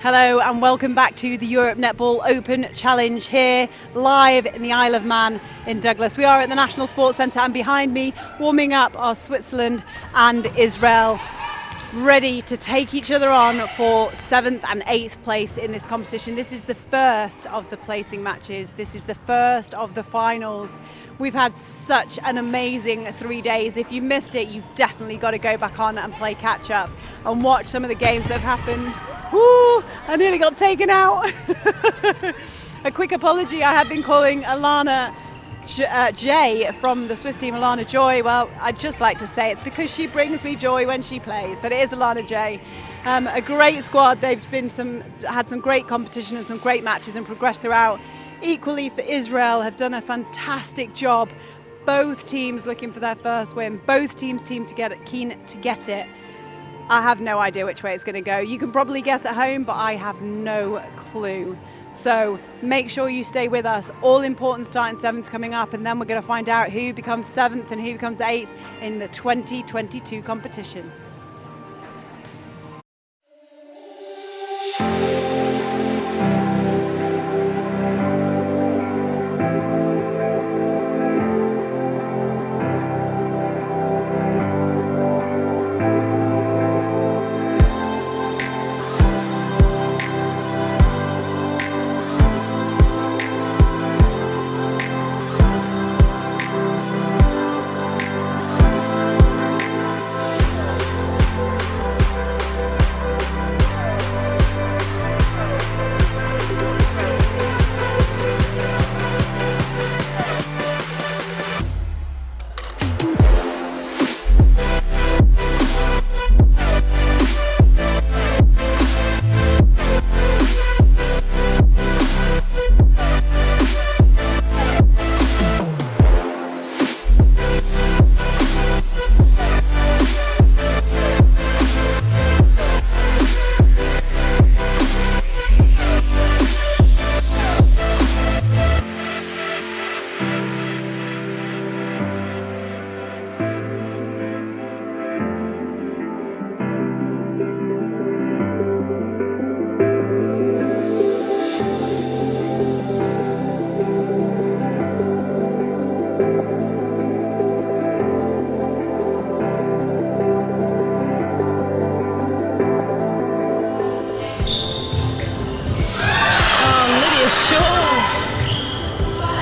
Hello and welcome back to the Europe Netball Open Challenge here live in the Isle of Man in Douglas. We are at the National Sports Centre and behind me warming up are Switzerland and Israel, ready to take each other on for 7th and 8th place in this competition. This is the first of the placing matches. This is the first of the finals. We've had such an amazing 3 days. If you missed it, you've definitely got to go back on and play catch up and watch some of the games that have happened. Woo! I nearly got taken out. A quick apology, I have been calling Alana J from the Swiss team Alana Joy. Well, I'd just like to say it's because she brings me joy when she plays, but it is Alana J. A great squad. They've had some great competition and some great matches and progressed throughout. Equally for Israel, have done a fantastic job. Both teams looking for their first win. Both teams keen to get it. I have no idea which way it's going to go. You can probably guess at home, but I have no clue. So make sure you stay with us. All important starting 7s coming up, and then we're going to find out who becomes 7th and who becomes 8th in the 2022 competition.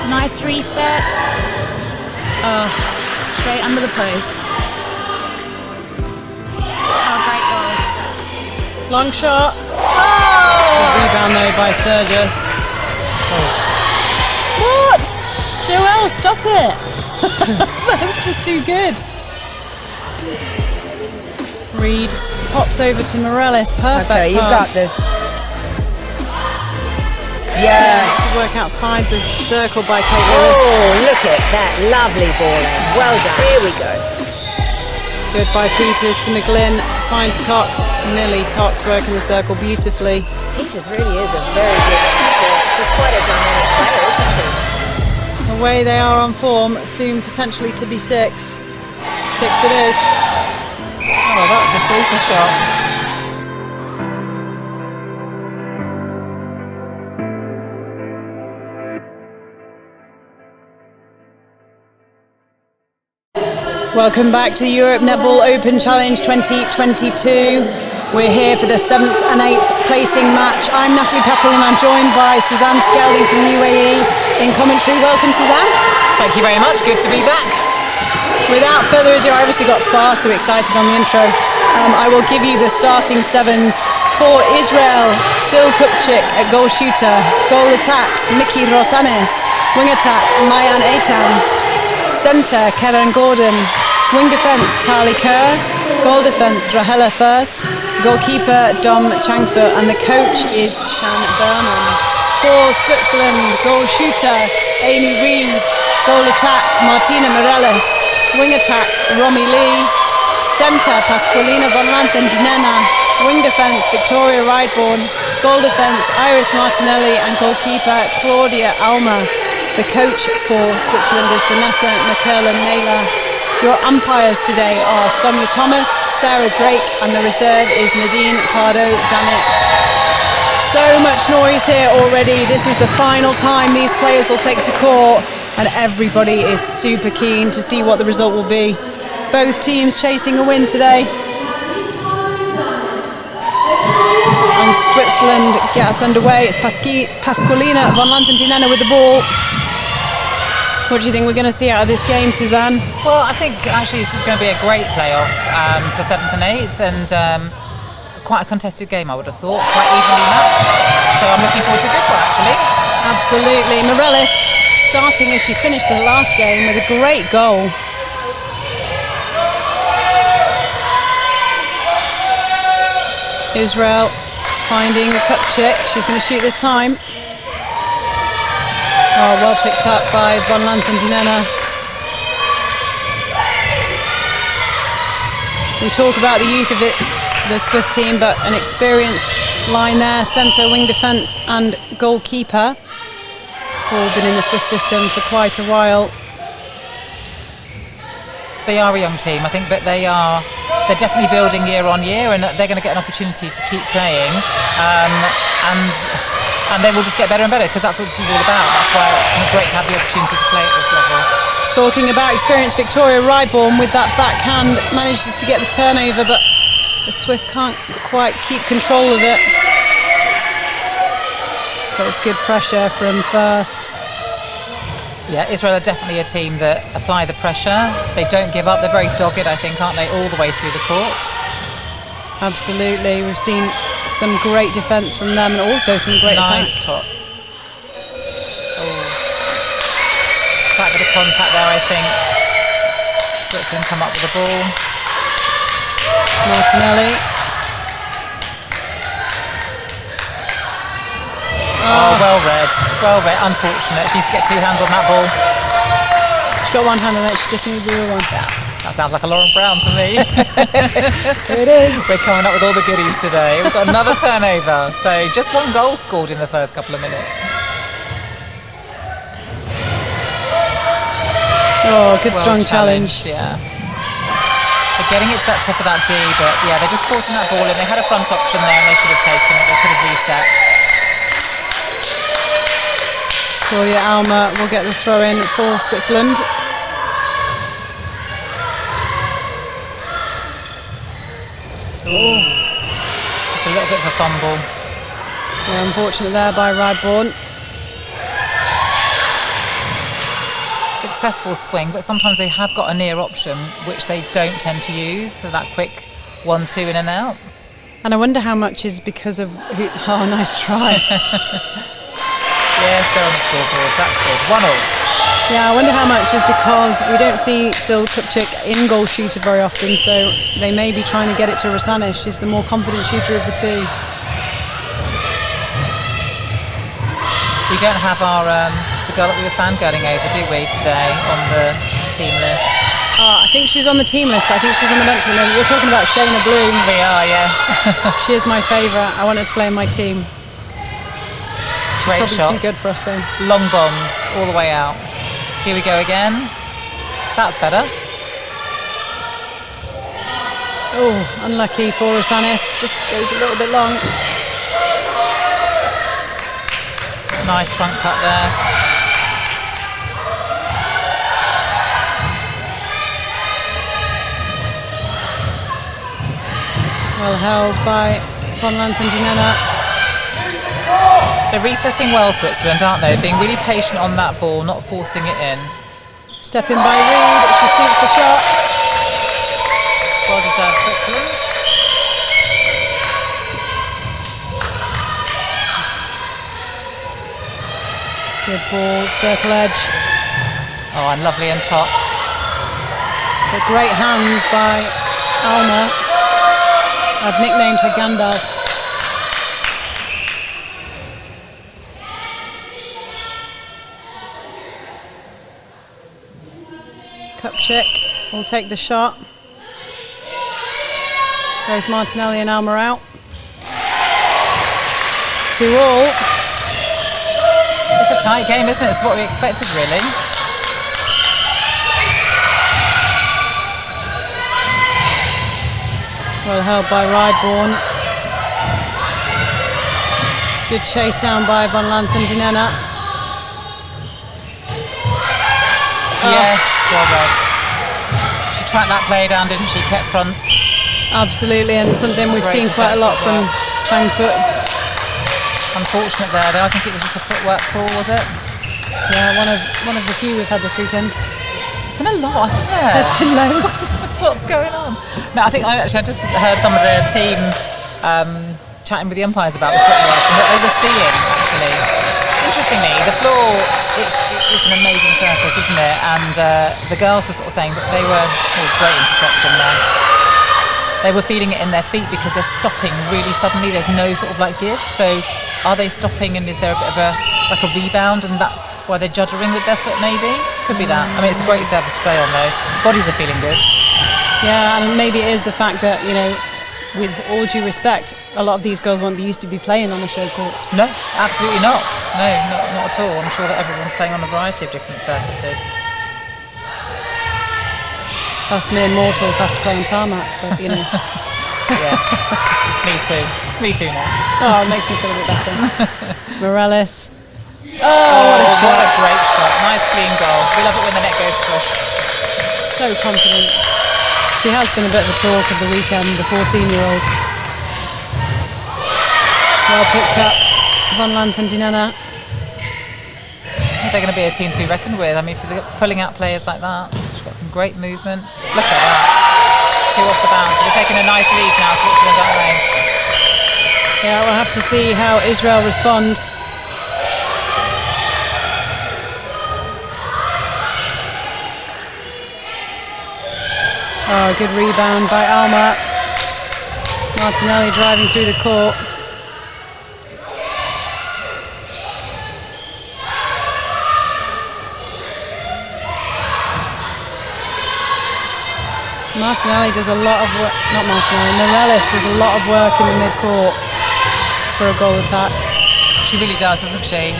Nice reset. Straight under the post. Oh, great goal. Long shot. Oh! Rebound though by Sturgis. What? Joelle, stop it. That's just too good. Reed pops over to Morales. Perfect. Okay, you've got pass. this. Yes. Work outside the circle by Kate Lewis. Oh, look at that lovely ball in. Well done. Here we go. Good by Peters to McGlynn. Finds Cox. Millie Cox working the circle beautifully. Peters really is a very good player. She's quite a dynamic player, isn't she? way they are on form, soon potentially to be 6. 6 it is. Oh, that's a super shot. Welcome back to the Europe Netball Open Challenge 2022. We're here for the 7th and 8th placing match. I'm Natalie Peppel and I'm joined by Suzanne Skelding from UAE in commentary. Welcome, Suzanne. Thank you very much. Good to be back. Without further ado, I obviously got far too excited on the intro. I will give you the starting 7s. For Israel, Sil Kupchik at goal shooter. Goal attack, Miki Rosanes. Wing attack, Mayan Eitan. Centre, Karen Gordon. Wing defence, Tali Kerr. Goal defence, Rahela First. Goalkeeper, Dom Changfu. And the coach is Shan Berman. For Switzerland, goal shooter, Amy Reid. Goal attack, Martina Mireles. Wing attack, Romy Lee. Centre, Pasqualina von Lanthen-Dinena. Wing defence, Victoria Rideborn. Goal defence, Iris Martinelli. And goalkeeper, Claudia Alma. The coach for Switzerland is Vanessa McCurlin-Naylor. Your umpires today are Sonia Thomas, Sarah Drake, and the reserve is Nadine Pardo-Zanet. So much noise here already. This is the final time these players will take to court, and everybody is super keen to see what the result will be. Both teams chasing a win today. And Switzerland get us underway. It's Pasqualina von Lanthen-Dinena with the ball. What do you think we're going to see out of this game, Suzanne? Well, I think actually this is going to be a great playoff for 7th and 8th, and quite a contested game, I would have thought, quite evenly matched. So I'm looking forward to this one, actually. Absolutely. Mireles starting as she finished the last game with a great goal. Israel finding Kupchik. She's going to shoot this time. Oh, well picked up by von Lanthen-Dinena. We talk about the youth of the Swiss team, but an experienced line there, centre, wing defence and goalkeeper. All been in the Swiss system for quite a while. They are a young team, I think, but they're definitely building year on year, and they're going to get an opportunity to keep playing. And they will just get better and better, because that's what this is all about. That's why it's great to have the opportunity to play at this level. Talking about experience, Victoria Rideborn with that backhand manages to get the turnover, but the Swiss can't quite keep control of it. But it's good pressure from First. Yeah, Israel are definitely a team that apply the pressure. They don't give up. They're very dogged, I think, aren't they, all the way through the court? Absolutely. We've seen some great defence from them and also some great nice attack. Top. Oh. Quite a bit of contact there, I think. Switzerland come up with the ball. Martinelli. Oh, well read. Well read. Unfortunate. She needs to get 2 hands on that ball. She's got 1 hand on it. She just needs the other one. Yeah. That sounds like a Lauren Brown to me. It is. We're coming up with all the goodies today. We've got another turnover. So just 1 goal scored in the first couple of minutes. Oh, good Well strong challenge. Yeah. They're getting it to that top of that D, but yeah, they're just forcing that ball in. They had a front option there and they should have taken it. They could have reset. Claudia Alma will get the throw in for Switzerland. Just a little bit of a fumble. Yeah, unfortunate there by Rideborn. Successful swing, but sometimes they have got a near option, which they don't tend to use. So that quick 1-2 in and out. And I wonder how much is because of oh, nice try. Yes, they're on the scoreboard. That's good. 1-1. Yeah, I wonder how much is because we don't see Sil Kupchik in goal shooter very often, so they may be trying to get it to Rosanes. She's the more confident shooter of the two. We don't have our the girl that we were fangirling over, do we, today on the team list? I think she's on the team list, but I think she's on the bench at the moment. We're talking about Shayna Bloom. We are, yes. She is my favourite. I want her to play in my team. Great Probably shots. too good for us though. Long bombs all the way out. Here we go again. That's better. Oh, unlucky for Rosanis. Just goes a little bit long. Nice front cut there. Well held by Von Lanthendinena. They're resetting well, Switzerland, aren't they? Being really patient on that ball, not forcing it in. Step in by Reed. She sinks the shot. Well deserved, Switzerland. Good ball, circle edge. Oh, and lovely on top. But great hands by Alma. I've nicknamed her Gandalf. Kupchak will take the shot. Goes Martinelli and Alma out. 2-2. It's a tight game, isn't it? It's what we expected, really. Well held by Ryborn. Good chase down by Von Lanthendinena. Yes, well read. She tracked that play down, didn't she? Kept fronts. Absolutely, and something we've Great seen quite a lot from defensive Chang Foot. Unfortunate there, though. I think it was just a footwork call, was it? Yeah, one of the few we've had this weekend. It's been a lot, hasn't there? There's been loads. What's going on? No, I think I just heard some of the team chatting with the umpires about the footwork and what they were seeing, actually. Interestingly, the floor, it's an amazing surface, isn't it? And the girls were sort of saying that they were, great interception there. They were feeling it in their feet because they're stopping really suddenly. There's no sort of like give. So are they stopping and is there a bit of a rebound and that's why they're juddering with their foot maybe? Could be that. I mean, it's a great surface to play on though. Bodies are feeling good. Yeah, and maybe it is the fact that, with all due respect, a lot of these girls won't be used to be playing on a show court. No, absolutely not. No, not at all. I'm sure that everyone's playing on a variety of different surfaces. Us mere mortals have to play on tarmac, but Yeah. Me too now. Oh, it makes me feel a bit better. Morales. What a great shot. Nice clean goal. We love it when the net goes swish. So confident. She has been a bit of a talk of the weekend, the 14-year-old. Well picked up, Von Lanthendinena. They're going to be a team to be reckoned with. I mean, for pulling out players like that, she's got some great movement. Look at that. 2 off the bounce. They're taking a nice lead now, Switzerland, aren't they? Yeah, we'll have to see how Israel respond. Oh, good rebound by Alma. Martinelli driving through the court. Martinelli does a lot of work, not Martinelli, Morales does a lot of work in the mid-court for a goal attack. She really does, doesn't she?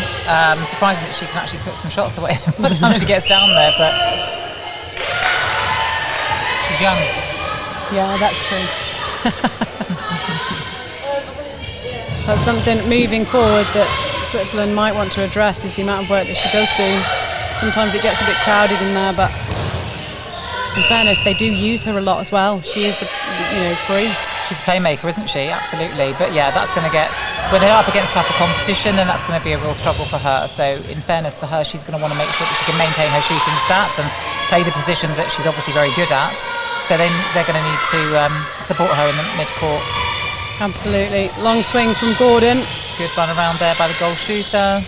Surprising that she can actually put some shots away by the time she gets down there, but she's young. Yeah, that's true. That's something moving forward that Switzerland might want to address is the amount of work that she does do. Sometimes it gets a bit crowded in there, but in fairness, they do use her a lot as well. She is free. She's a playmaker, isn't she? Absolutely. But yeah, that's going to get, when they're up against tougher competition, then that's going to be a real struggle for her. So in fairness for her, she's going to want to make sure that she can maintain her shooting stats and play the position that she's obviously very good at. So then they're going to need to support her in the mid-court. Absolutely. Long swing from Gordon. Good run around there by the goal shooter.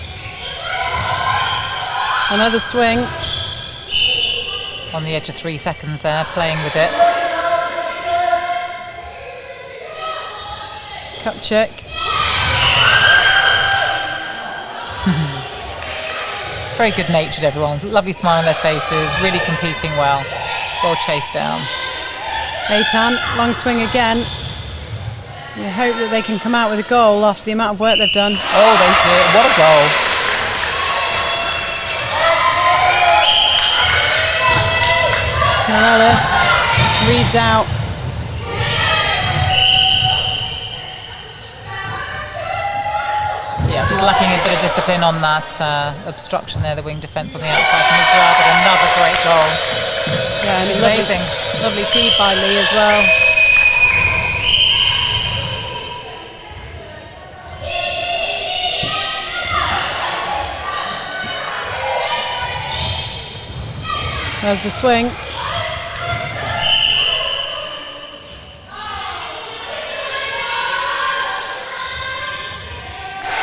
Another swing. On the edge of 3 seconds there, playing with it. Kupchak. Very good natured, everyone. Lovely smile on their faces, really competing well. Well chased down. Eitan, long swing again. You hope that they can come out with a goal after the amount of work they've done. Oh, they did. What a goal. Morales reads out. Yeah, just lacking a bit of discipline on that obstruction there, the wing defence on the outside from Israel, but another great goal. Yeah, and Amazing. Lovely feed by Lee as well. There's the swing.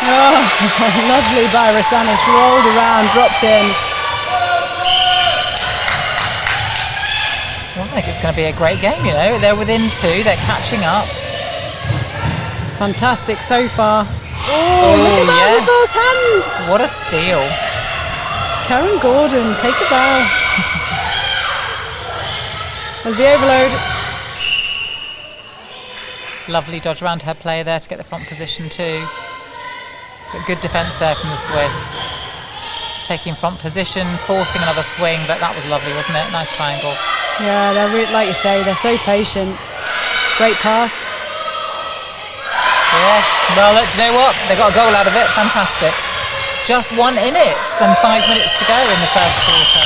Oh, lovely by Rosanis, rolled around, dropped in. Well, I think it's going to be a great game, you know. They're within 2, they're catching up. Fantastic so far. Oh, look at that reverse hand. What a steal. Karen Gordon, take a bow. There's the overload. Lovely dodge around her player there to get the front position too. But good defence there from the Swiss. Taking front position, forcing another swing, but that was lovely, wasn't it? Nice triangle. Yeah, like you say, they're so patient. Great pass. Yes, well, look, do you know what? They got a goal out of it, fantastic. Just 1 minute and 5 minutes to go in the first quarter.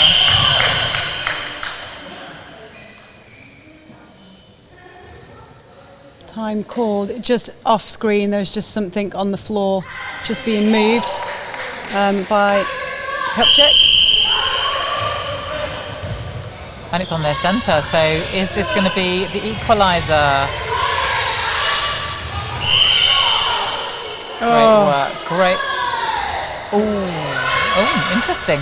Time called, just off screen, there's just something on the floor just being moved by Kupchak. And it's on their centre, so is this going to be the equaliser? Great work, great. Oh, interesting.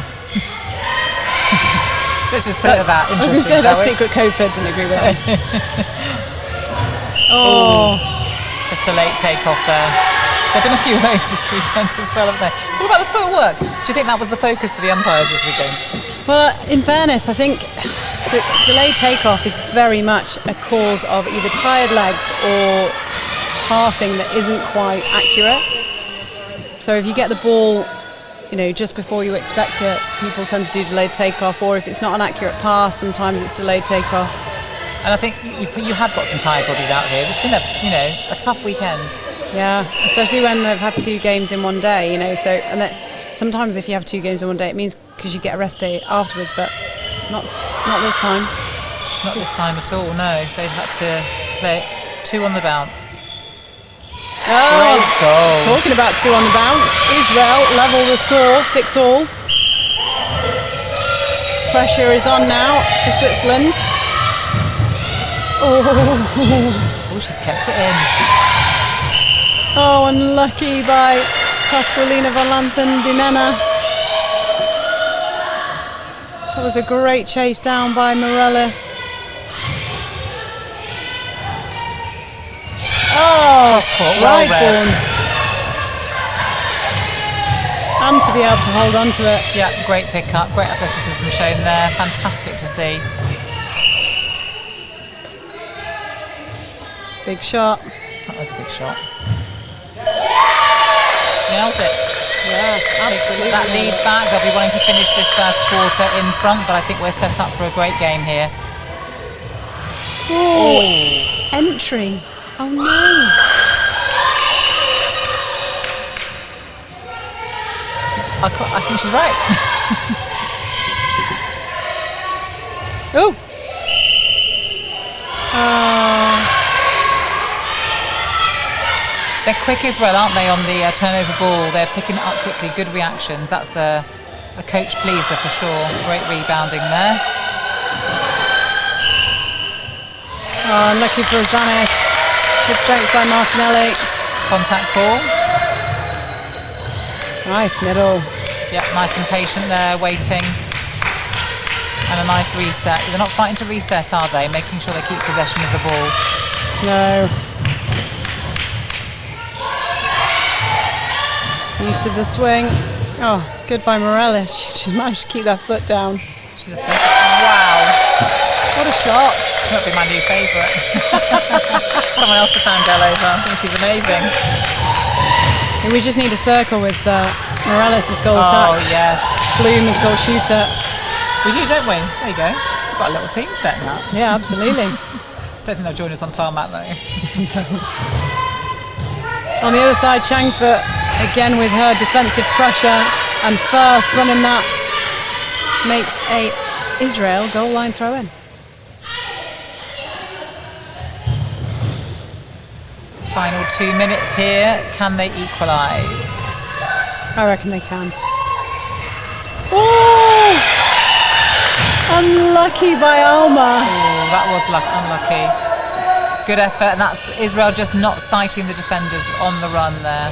Let's just put it at that. I was going to say that's secret code for, didn't agree with that. Just a late takeoff there. There have been a few of those this weekend as well, haven't there? So what about the footwork? Do you think that was the focus for the umpires this weekend? Well, in fairness, I think the delayed takeoff is very much a cause of either tired legs or passing that isn't quite accurate. So if you get the ball, you know, just before you expect it, people tend to do delayed takeoff, or if it's not an accurate pass, sometimes it's delayed takeoff. And I think you have got some tired bodies out here. It's been a tough weekend. Yeah, especially when they've had 2 games in one day, you know. So, and that sometimes if you have 2 games in one day, it means because you get a rest day afterwards, but not this time. Not this time at all. No, they've had to play 2 on the bounce. Great goal. Talking about 2 on the bounce, Israel level the score, 6-all. Pressure is on now for Switzerland. Oh, she's kept it in. Oh, unlucky by Pasqualina van Lanthen-Dinena. That was a great chase down by Morales. Oh, well read. And to be able to hold on to it. Yeah, great pick-up, great athleticism shown there. Fantastic to see. Big shot. That was a big shot. Nails it. Yeah, absolutely. That lead back. They'll be wanting to finish this first quarter in front, but I think we're set up for a great game here. Entry. Oh no. I think she's right. They're quick as well, aren't they, on the turnover ball? They're picking it up quickly, good reactions. That's a coach pleaser for sure. Great rebounding there. Unlucky for Zanis. Good strength by Martinelli. Contact call. Nice middle. Yep, nice and patient there, waiting. And a nice reset. They're not fighting to reset, are they? Making sure they keep possession of the ball. No. Use of the swing. Oh, good by Morales. She managed to keep that foot down. She's a first. Wow. What a shot. She might be my new favourite. Someone else to fangirl over. I think she's amazing. We just need a circle with Morales' goal attack. Oh, yes. Bloom as goal shooter. We do, don't we? There you go. Got a little team setting up. Yeah, absolutely. Don't think they'll join us on tarmac though. On the other side, Changfoot again with her defensive pressure and first running that makes a Israel goal line throw in. Final 2 minutes here. Can they equalise? I reckon they can. Oh! Unlucky by Alma. Oh, that was unlucky. Good effort, and that's Israel just not sighting the defenders on the run there.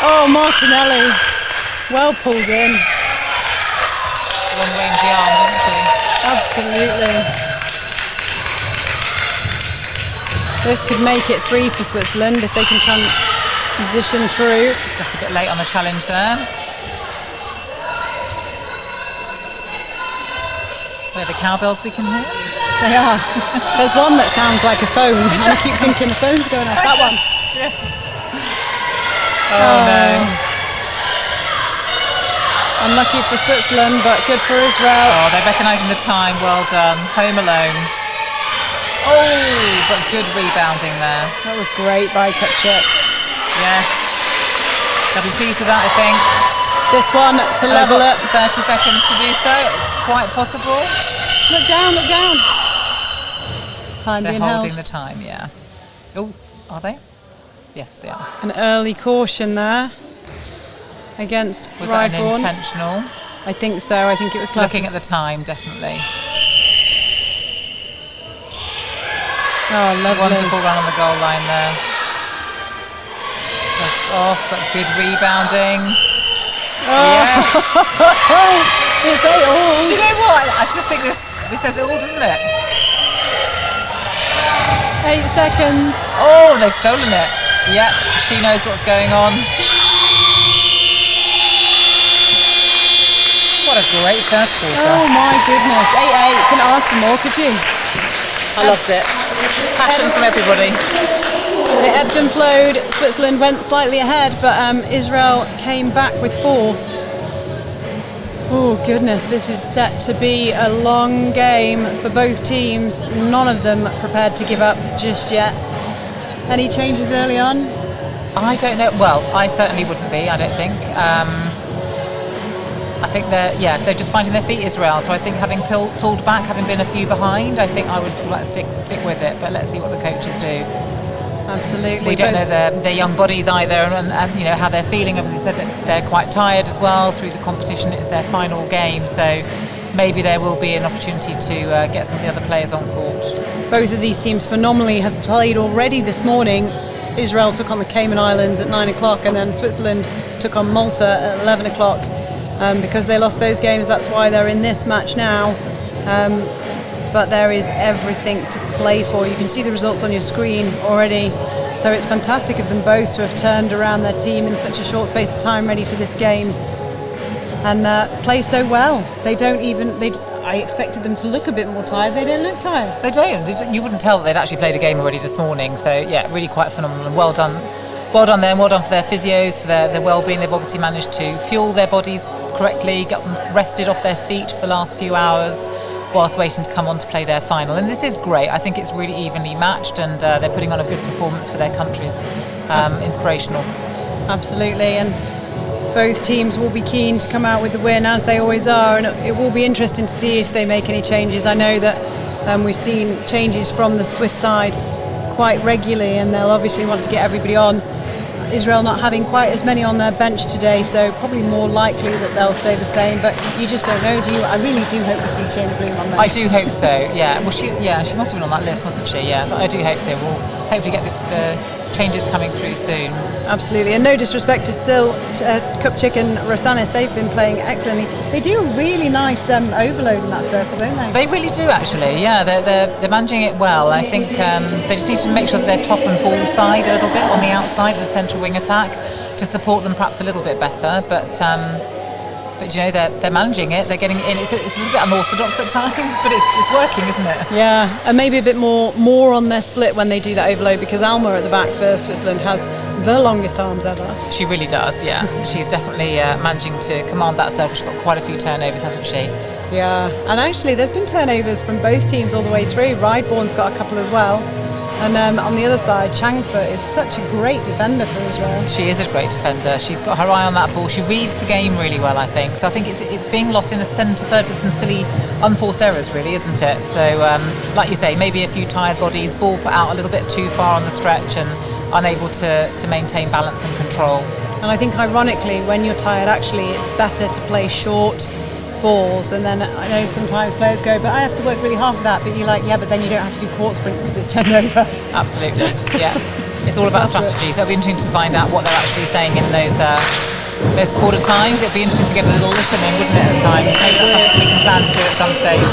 Oh, Martinelli. Well pulled in. Long range arm, isn't she? Absolutely. This could make it 3 for Switzerland if they can transition through. Just a bit late on the challenge there. They're the cowbells we can hear. They are. There's one that sounds like a phone, and I keep thinking the phone's going off. That one. Yes. Oh no. Unlucky for Switzerland, but good for Israel. Oh, they're recognising the time. Well done. Home alone. Oh, but good rebounding there. That was great by Kupchak. Yes. They'll be pleased with that, I think. This one to level it. 30 seconds to do so. It's quite possible. Look down, look down. Time They're being holding held. the time, yeah. Oh, are they? Yes, they are. An early caution there against Was that an Rydborn. intentional? I think so. I think it was classed Looking as- at the time, definitely. Oh, lovely. Wonderful run on the goal line there. Just off, but good rebounding. Yes. It's 8 all. Do you know what? I just think this says it all, doesn't it? 8 seconds. Oh, they've stolen it. Yep, she knows what's going on. What a great first quarter. Oh my goodness. 8-8. Couldn't ask for more, could you? I loved it. Passion from everybody. It ebbed and flowed. Switzerland went slightly ahead, but Israel came back with force. Oh goodness, this is set to be a long game for both teams. None of them prepared to give up just yet. Any changes early on? I don't know. Well, I certainly wouldn't be. I don't think. I think they're just finding their feet, Israel. So I think having pulled back, having been a few behind, I think I would sort of like stick with it. But let's see what the coaches do. Absolutely. We don't know their young bodies either, and you know how they're feeling. As you said, that they're quite tired as well through the competition. It's their final game, so maybe there will be an opportunity to get some of the other players on court. Both of these teams phenomenally have played already this morning. Israel took on the Cayman Islands at 9 o'clock, and then Switzerland took on Malta at 11 o'clock. Because they lost those games, that's why they're in this match now. But there is everything to play for. You can see the results on your screen already. So it's fantastic of them both to have turned around their team in such a short space of time, ready for this game, and play so well. I expected them to look a bit more tired. They don't look tired. They don't. You wouldn't tell that they'd actually played a game already this morning. So yeah, really quite phenomenal. And well done. Well done them. Well done for their physios, for their well-being. They've obviously managed to fuel their bodies correctly, get them rested off their feet for the last few hours, whilst waiting to come on to play their final. And this is great. I think it's really evenly matched, and they're putting on a good performance for their countries. Inspirational. Absolutely, and both teams will be keen to come out with the win, as they always are, and it will be interesting to see if they make any changes. I know that we've seen changes from the Swiss side quite regularly, and they'll obviously want to get everybody on. Israel not having quite as many on their bench today, so probably more likely that they'll stay the same, but you just don't know, do you? I really do hope we see Shayna Bloom on there. I do hope so, yeah. Well, she must have been on that list, mustn't she? Yeah, so I do hope so. We'll hopefully get the changes coming through soon. Absolutely, and no disrespect to Sil, Kupchak and Rosanis, they've been playing excellently. They do a really nice overload in that circle, don't they? They really do, actually. Yeah, they're managing it well. I think they just need to make sure that they're top and ball side a little bit on the outside of the central wing attack to support them perhaps a little bit better. But you know, they're managing it. They're getting in. It's a little bit unorthodox at times, but it's working, isn't it? Yeah, and maybe a bit more on their split when they do that overload, because Alma at the back for Switzerland has the longest arms ever. She really does, yeah. She's definitely managing to command that circle. She's got quite a few turnovers, hasn't she? Yeah, and actually there's been turnovers from both teams all the way through. Rideborn's got a couple as well. And on the other side, Changfoot is such a great defender for Israel. She is a great defender. She's got her eye on that ball. She reads the game really well, I think. So I think it's being lost in the centre third with some silly unforced errors, really, isn't it? So, like you say, maybe a few tired bodies, ball put out a little bit too far on the stretch and unable to maintain balance and control. And I think ironically, when you're tired, actually it's better to play short balls. And then I know sometimes players go, but I have to work really hard for that. But you're like, yeah, but then you don't have to do court sprints because it's turned over. Absolutely, yeah. It's all about strategy. So it'll be interesting to find out what they're actually saying in those quarter times. It'd be interesting to get a little listening, wouldn't it, at times? Maybe that's something we can plan to do at some stage.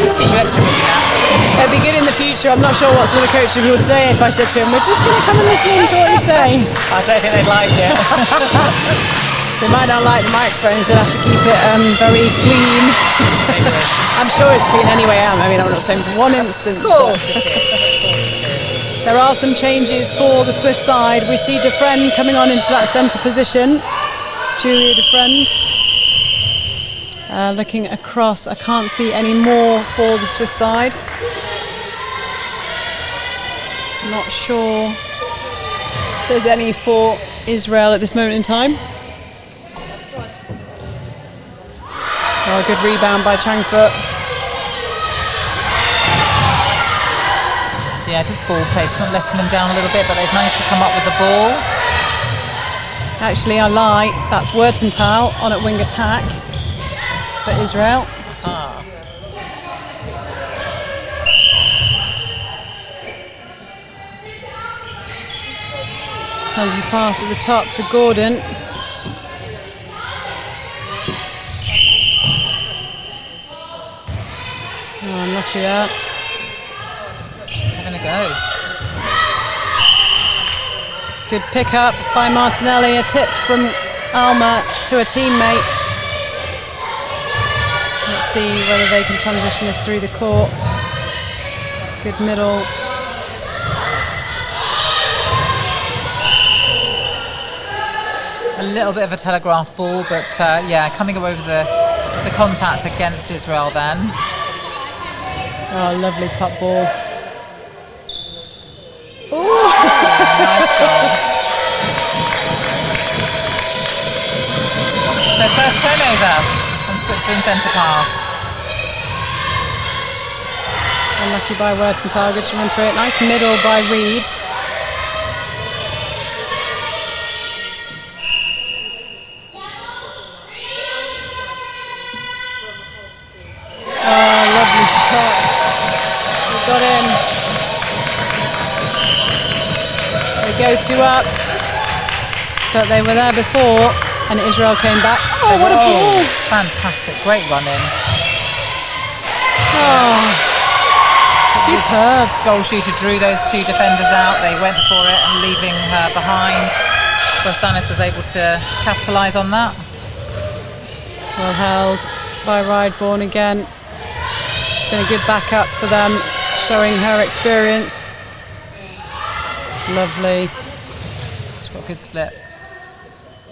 Just to get you extra busy now. It'd be good in the future. I'm not sure what some of the coaches would say if I said to him, we're just going to come and listen in to what you say. I don't think they'd like it. They might not like the microphones. They'll have to keep it very clean. I'm sure it's clean anyway. I mean, I'm not saying one instance. There are some changes for the Swiss side. We see Defriend coming on into that centre position. Julia Defriend. Looking across, I can't see any more for the Swiss side. Not sure there's any for Israel at this moment in time. Oh, a good rebound by Changfoot. Yeah, just ball placement, letting them down a little bit, but they've managed to come up with the ball. Actually, I lie. That's Wertenthal on at wing attack for Israel. Penalty pass at the top for Gordon. Oh, unlucky there. Having a go. Good pick up by Martinelli. A tip from Alma to a teammate. Let's see whether they can transition this through the court. Good middle. A little bit of a telegraph ball, but yeah, coming over the contact against Israel then. Oh, lovely putt ball. Ooh. Nice goal. So first turnover on Switzerland centre pass. Unlucky by Wertenthal, good to run through it. Nice middle by Reed. Oh, lovely shot. We got in. They go two up, but they were there before, and Israel came back. Oh, what a ball! Fantastic, great run in. Oh, superb. Goal shooter drew those two defenders out. They went for it and leaving her behind. Brassanis was able to capitalise on that. Well held by Rideborn again. She's been a good backup for them, showing her experience. Lovely. She's got a good split.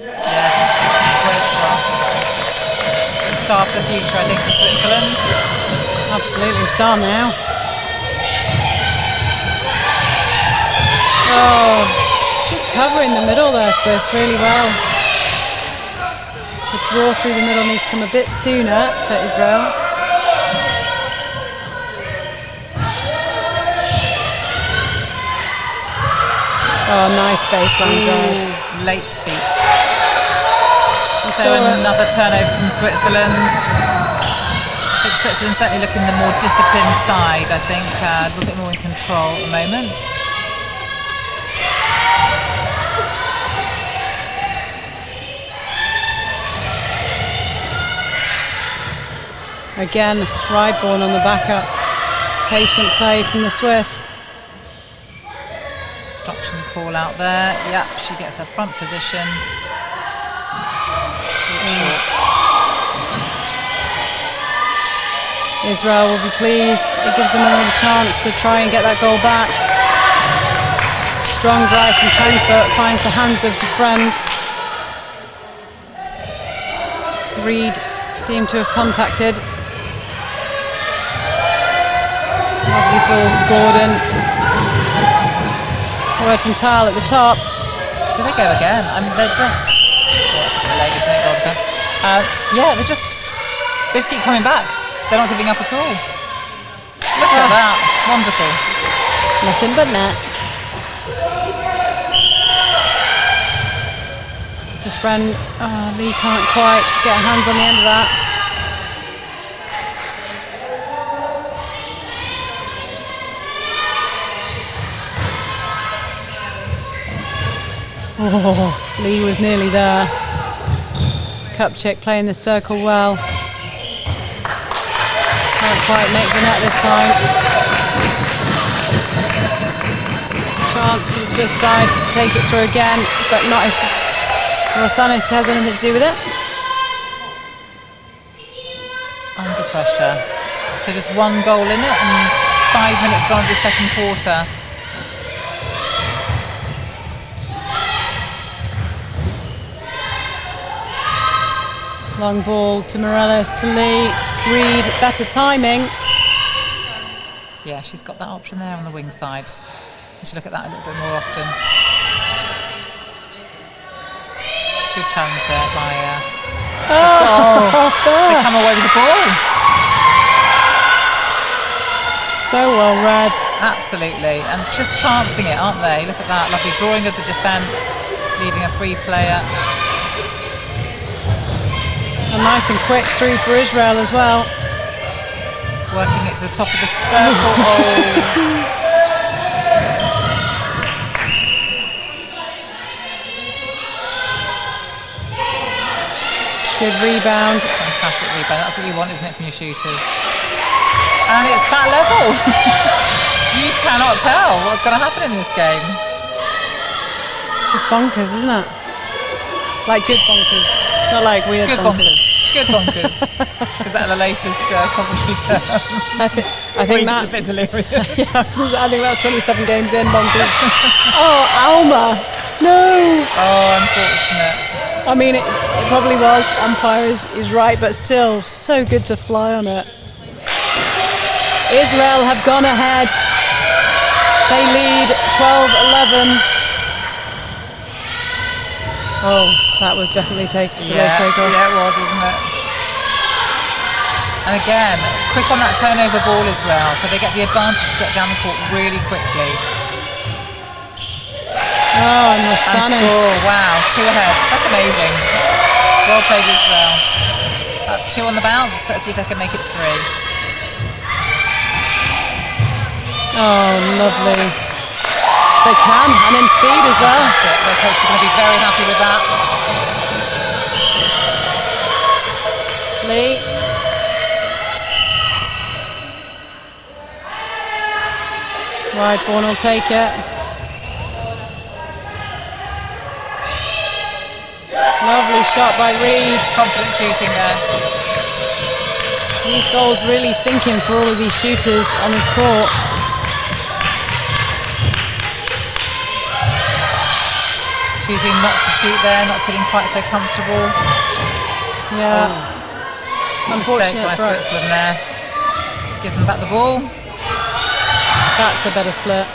Yeah, great shot. Star for the future, I think, for Switzerland. Absolutely, star now. Oh, just covering the middle there, Swiss, really well. The draw through the middle needs to come a bit sooner for Israel. Oh, nice baseline drive. Late feet. So another turnover from Switzerland. I think Switzerland certainly looking the more disciplined side, I think. A little bit more in control at the moment. Again, Rideborn on the backup. Patient play from the Swiss. Obstruction call out there. Yep, she gets her front position. Short. Israel will be pleased. It gives them another chance to try and get that goal back. Strong drive from Changfoot, finds the hands of Defriend. Reed deemed to have contacted. ball to Gordon. Worton Tile at the top. Here they go again. I mean, they're just... Well, it's a bit late, isn't it? Goal defence. Yeah, they just keep coming back. They're not giving up at all. Look at that. Wonderful. Nothing but net. Defriend. Oh, Lee can't quite get hands on the end of that. Oh, Lee was nearly there. Kupchak playing the circle well. Can't quite make the net this time. Chance for the Swiss side to take it through again, but not if Rosanis has anything to do with it. Under pressure. So just one goal in it and 5 minutes gone of the second quarter. Long ball to Morales, to Lee. Reed, better timing. Yeah, she's got that option there on the wing side. We should look at that a little bit more often. Good challenge there by... they come away with the ball. So well read. Absolutely, and just chancing it, aren't they? Look at that, lovely drawing of the defence, leaving a free player. And nice and quick through for Israel as well. Working it to the top of the circle. Good rebound. Fantastic rebound. That's what you want, isn't it, from your shooters? And it's back level. You cannot tell what's going to happen in this game. It's just bonkers, isn't it? Like good bonkers. Not like weird good bonkers. Good bonkers. Is that the latest commentary term? I think that's that's a bit delirious. Yeah, I think that's 27 games in, bonkers. Oh, Alma. No. Oh, unfortunate. I mean, it probably was. Umpire is right, but still, so good to fly on it. Israel have gone ahead. They lead 12-11. Oh, that was definitely takeoff. Yeah, it was, isn't it? And again, quick on that turnover ball Israel, so they get the advantage to get down the court really quickly. Oh, and Rosanis. Wow, 2 ahead. That's amazing. Well played, Israel. That's 2 on the bounce. Let's see if they can make it 3. Oh, lovely. They can, and in speed as well. Fantastic. Their coach is going to be very happy with that. Lee. Wide ball will take it. Lovely shot by Reed. Confident shooting there. These goals really sinking for all of these shooters on this court. Choosing not to shoot there, not feeling quite so comfortable. Yeah. Mistake by Switzerland there. Give them back the ball. That's a better split.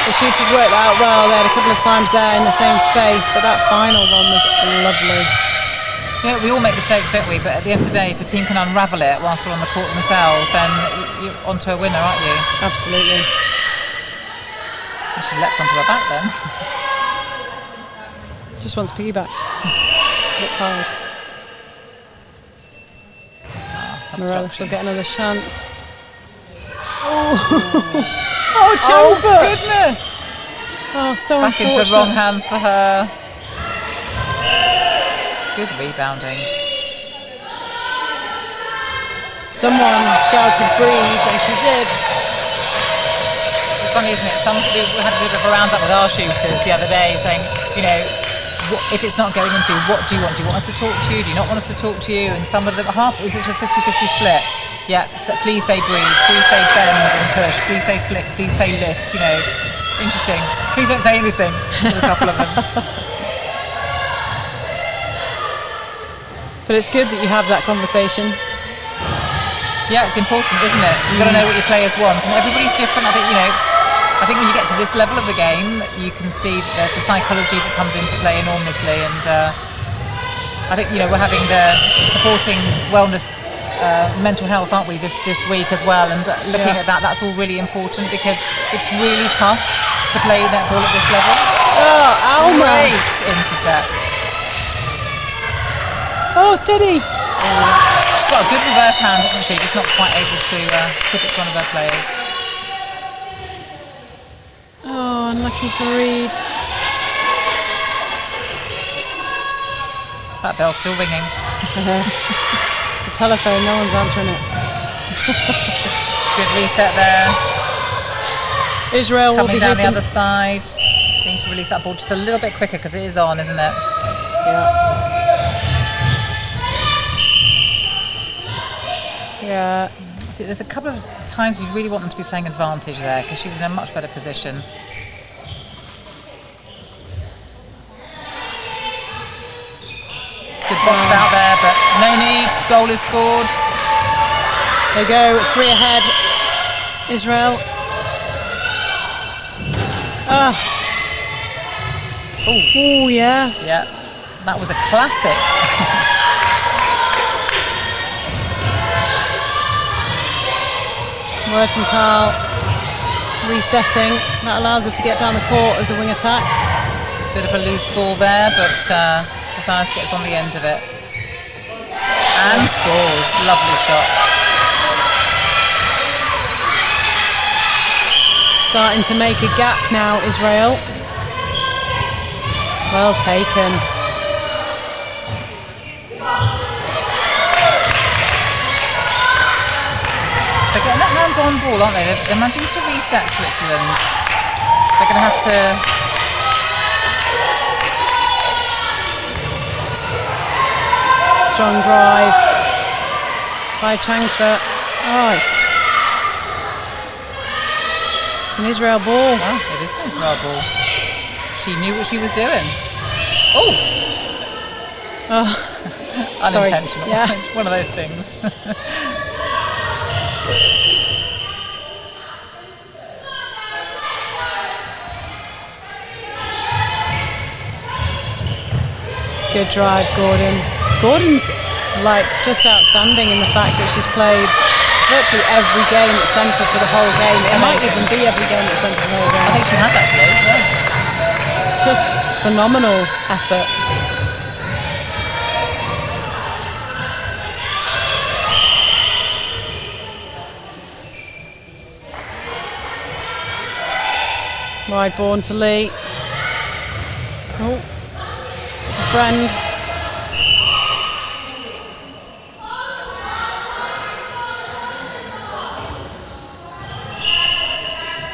The shooters worked out well. They had a couple of times there in the same space, but that final one was lovely. Yeah, we all make mistakes, don't we? But at the end of the day, if a team can unravel it whilst they're on the court themselves, then you're onto a winner, aren't you? Absolutely. She leapt onto her back then. Just wants piggyback. A bit tired. Morales will get another chance. Oh, Chover! Oh, goodness! Oh, so back into the wrong hands for her. Good rebounding. Someone shouted breathe, and she did. It's funny, isn't it? We had a bit of a roundup with our shooters the other day saying, you know, if it's not going in for you, what do you want? Do you want us to talk to you? Do you not want us to talk to you? And some of them, is it a 50-50 split? Yeah, so please say breathe, please say bend and push, please say flick, please say lift, you know. Interesting. Please don't say anything, a couple of them. But it's good that you have that conversation. Yeah, it's important, isn't it? You've got to know what your players want, and everybody's different. I think when you get to this level of the game, you can see there's the psychology that comes into play enormously, and I think we're having the supporting wellness, mental health, aren't we, this week as well? And looking at that's all really important because it's really tough to play netball at this level. Oh, Alma! Great intercept. Oh, steady. She's got a good reverse hand, hasn't she? Just not quite able to tip it to one of her players. Oh, unlucky for Reed. That bell's still ringing. It's the telephone, no one's answering it. Good reset there. Israel will Coming be down the hoping- other side. We need to release that ball just a little bit quicker because it is on, isn't it? Yeah. See, there's a couple of times you really want them to be playing advantage there because she was in a much better position. Good box out there, but no need. Goal is scored. They go 3 ahead. Israel. Oh, yeah. Yeah, that was a classic. Mercantile resetting. That allows her to get down the court as a wing attack. Bit of a loose ball there, but Osiris gets on the end of it. And scores. Lovely shot. Starting to make a gap now, Israel. Well taken. They're getting that hands-on ball, aren't they? They're managing to reset Switzerland. They're going to have to... Strong drive by Changfa. Oh, it's an Israel ball. Oh, it is an Israel ball. She knew what she was doing. Oh! Unintentional. Yeah. One of those things. Good drive, Gordon. Gordon's just outstanding in the fact that she's played virtually every game at centre for the whole game. It might even be every game at centre for the whole game. I think she has actually. Yeah. Just phenomenal effort. Wide ball to Lee. Oh, a friend.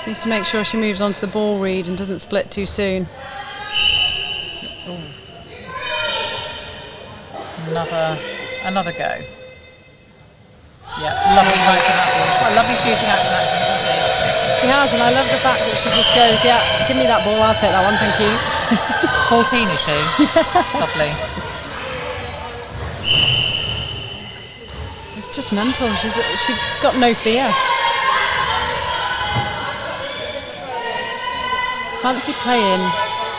She needs to make sure she moves onto the ball read and doesn't split too soon. Ooh. Another go. Yeah, lovely height on that ball. She's got a lovely shooting action, hasn't She has, and I love the fact that she just goes, yeah, give me that ball, I'll take that one, thank you. 14 is she? Lovely. It's just mental. She's got no fear. Fancy playing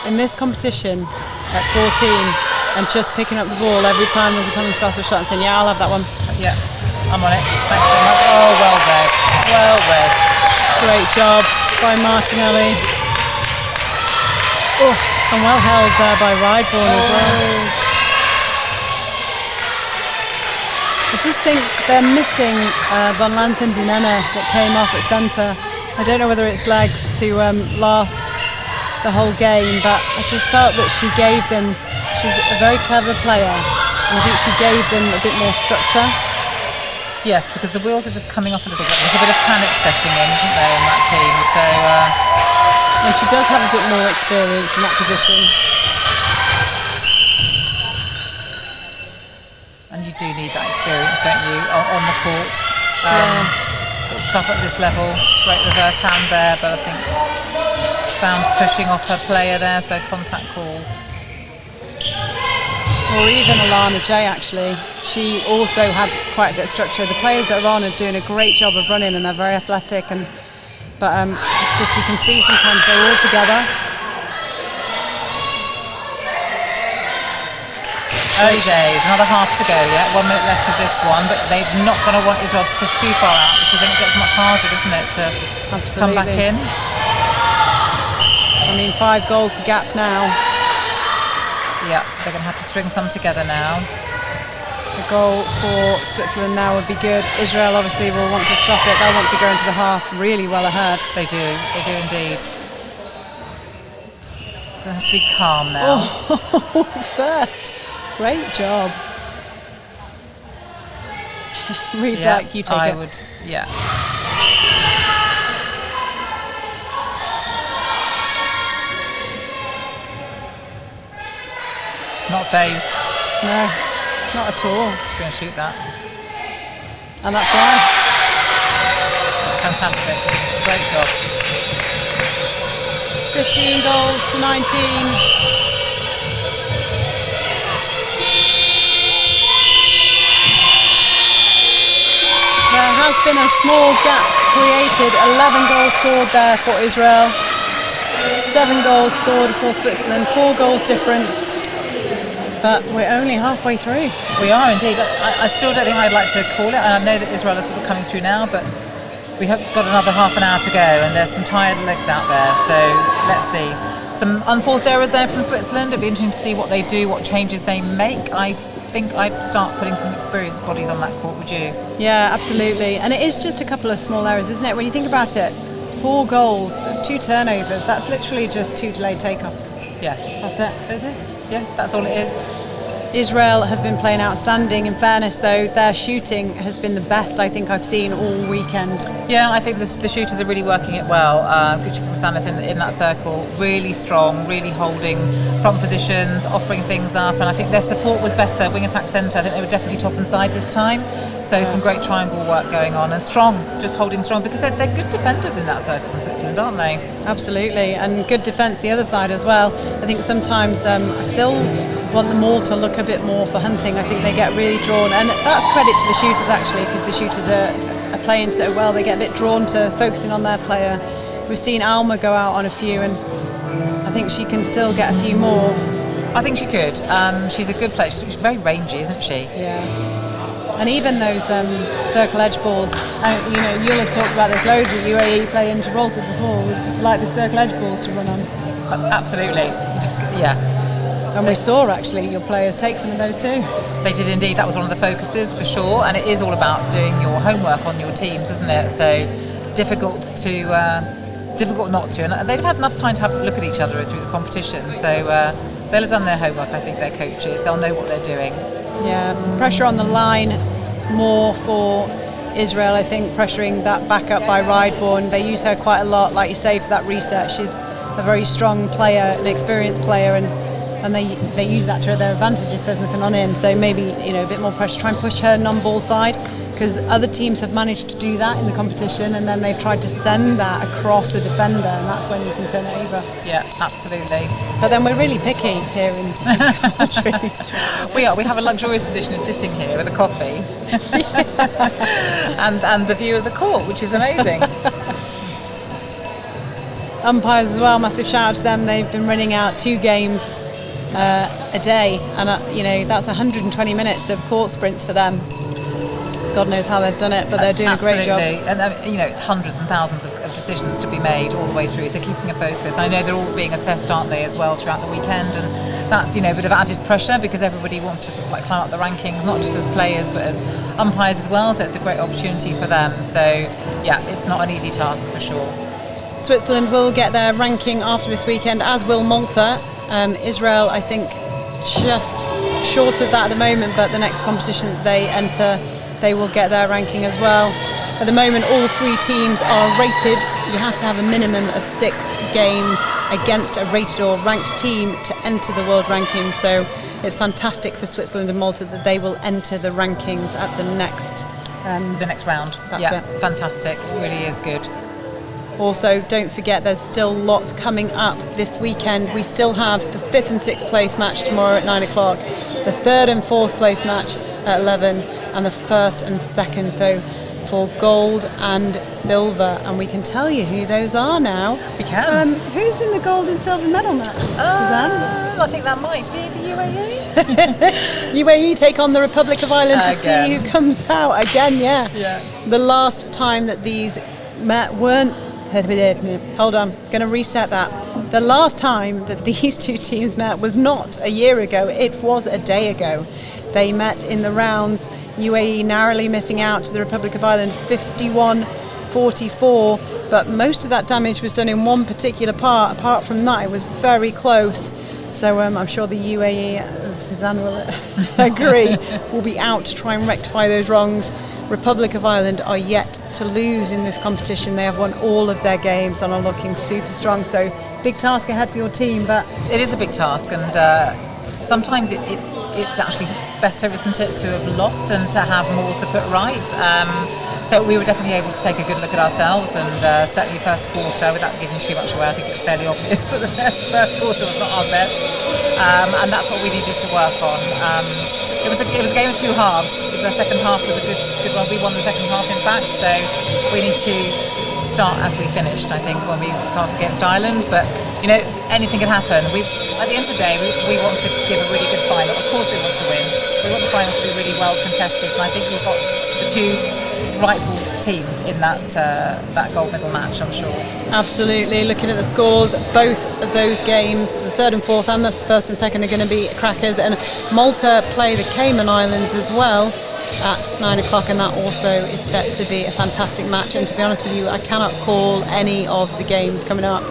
in this competition at 14 and just picking up the ball every time there's a coming pass or shot and saying, yeah, I'll have that one. Yeah, I'm on it. Thanks so much. Oh, well read. Well read. Great job by Martinelli. Oh, and well held there by Rideborn as well. I just think they're missing Van Lantendinena that came off at centre. I don't know whether it's legs to last the whole game, but I just felt that she gave them, she's a very clever player, and I think she gave them a bit more structure. Yes, because the wheels are just coming off a little bit. There's a bit of panic setting in, isn't there, in that team? So, and she does have a bit more experience in that position. And you do need that experience, don't you, on the court? It's tough at this level. Great reverse hand there, but I think found pushing off her player there, so contact call. Or even Alana J, actually. She also had quite a bit of structure. The players that are on are doing a great job of running, and they're very athletic. But it's just, you can see sometimes they're all together. Early days, another half to go, yeah, 1 minute left of this one, but they're not going to want Israel to push too far out, because then it gets much harder, doesn't it, to come back in. I mean, 5 goals the gap now. Yeah, they're going to have to string some together now. A goal for Switzerland now would be good. Israel obviously will want to stop it. They'll want to go into the half really well ahead. They do indeed. It's going to have to be calm now. Oh, first. Great job. Reed's like, you take it. I would, yeah. Not phased. No, not at all. Just going to shoot that. And that's why. Fantastic. Great job. 15 goals to 19. There has been a small gap created. 11 goals scored there for Israel. 7 goals scored for Switzerland. 4 goals difference. But we're only halfway through. We are indeed. I still don't think I'd like to call it, and I know that Israel is sort of coming through now, but we have got another half an hour to go, and there's some tired legs out there, so let's see. Some unforced errors there from Switzerland. It'd be interesting to see what they do, what changes they make. I think I'd start putting some experienced bodies on that court, would you? Yeah, absolutely. And it is just a couple of small errors, isn't it? When you think about it, 4 goals, 2 turnovers, that's literally just 2 delayed takeoffs. Yeah. That's it. It is. Yeah, that's all it is. Israel have been playing outstanding. In fairness, though, their shooting has been the best I think I've seen all weekend. Yeah, I think the shooters are really working it well. Gucci in that circle, really strong, really holding front positions, offering things up, and I think their support was better. Wing attack centre, I think they were definitely top inside this time. So some great triangle work going on, and strong, just holding strong, because they're good defenders in that circle in Switzerland, aren't they? Absolutely, and good defence the other side as well. I think sometimes I still want them all to look a bit more for hunting. I think they get really drawn, and that's credit to the shooters actually, because the shooters are playing so well. They get a bit drawn to focusing on their player. We've seen Alma go out on a few, and I think she can still get a few more. I think she could. She's a good player. She's very rangy, isn't she? Yeah. And even those circle edge balls, you'll have talked about this loads at UAE play in Gibraltar before. We'd like the circle edge balls to run on. Absolutely. And we saw actually your players take some of those too. They did indeed. That was one of the focuses for sure, and it is all about doing your homework on your teams, isn't it? So difficult not to. And they've had enough time to have a look at each other through the competition. So they'll have done their homework. I think their coaches. They'll know what they're doing. Yeah, pressure on the line more for Israel, I think, pressuring that back up by Rideborn. They use her quite a lot, like you say, for that reset. She's a very strong player, an experienced player, and they use that to their advantage if there's nothing on in. So maybe a bit more pressure, try and push her non-ball side, because other teams have managed to do that in the competition, and then they've tried to send that across a defender, and that's when you can turn it over. Yeah, absolutely. But then we're really picky here in country. We are. We have a luxurious position of sitting here with a coffee and the view of the court, which is amazing. Umpires as well, massive shout out to them. They've been running out 2 games a day, and that's 120 minutes of court sprints for them. God knows how they've done it, but they're doing a great job. And it's hundreds and thousands of decisions to be made all the way through, so keeping a focus. I know they're all being assessed, aren't they, as well throughout the weekend, and that's a bit of added pressure, because everybody wants to sort of climb up the rankings, not just as players but as umpires as well, so it's a great opportunity for them. So yeah, it's not an easy task for sure. Switzerland will get their ranking after this weekend, as will Malta. Israel, I think, just short of that at the moment, but the next competition that they enter, they will get their ranking as well. At the moment, all 3 teams are rated. You have to have a minimum of 6 games against a rated or ranked team to enter the world rankings. So it's fantastic for Switzerland and Malta that they will enter the rankings at the next round. That's it. Fantastic. It really is good. Also, don't forget there's still lots coming up this weekend. We still have the 5th and 6th place match tomorrow at 9 o'clock. the third and fourth place match at 11, and the first and second, so for gold and silver. And we can tell you who those are now. We can. Who's in the gold and silver medal match, Suzanne? I think that might be the UAE. UAE take on the Republic of Ireland to Again. see who comes out again. Yeah. The last time that these weren't. Hold on, going to reset that. The last time that these two teams met was not a year ago, it was a day ago. They met in the rounds, UAE narrowly missing out to the Republic of Ireland 51-44, but most of that damage was done in one particular part. Apart from that, it was very close. So I'm sure the UAE, as Suzanne will agree, will be out to try and rectify those wrongs. Republic of Ireland are yet to lose in this competition. They have won all of their games and are looking super strong. So big task ahead for your team, but it is a big task, and sometimes it's actually better, isn't it, to have lost and to have more to put right. So we were definitely able to take a good look at ourselves, and certainly first quarter, without giving too much away, I think it's fairly obvious that the first quarter was not our best, and that's what we needed to work on. It was a game of two halves. The second half was a good one. We won the second half, in fact, so we need to start as we finished, I think, when we come up against Ireland. But anything can happen. At the end of the day, we want to give a really good final. Of course we want to win. We want the final to be really well contested, and I think we've got the two rightful teams in that gold medal match, I'm sure. absolutely. Looking at the scores, both of those games, the third and fourth and the first and second, are going to be crackers, and Malta play the Cayman Islands as well at 9 o'clock, and that also is set to be a fantastic match. And to be honest with you, I cannot call any of the games coming up.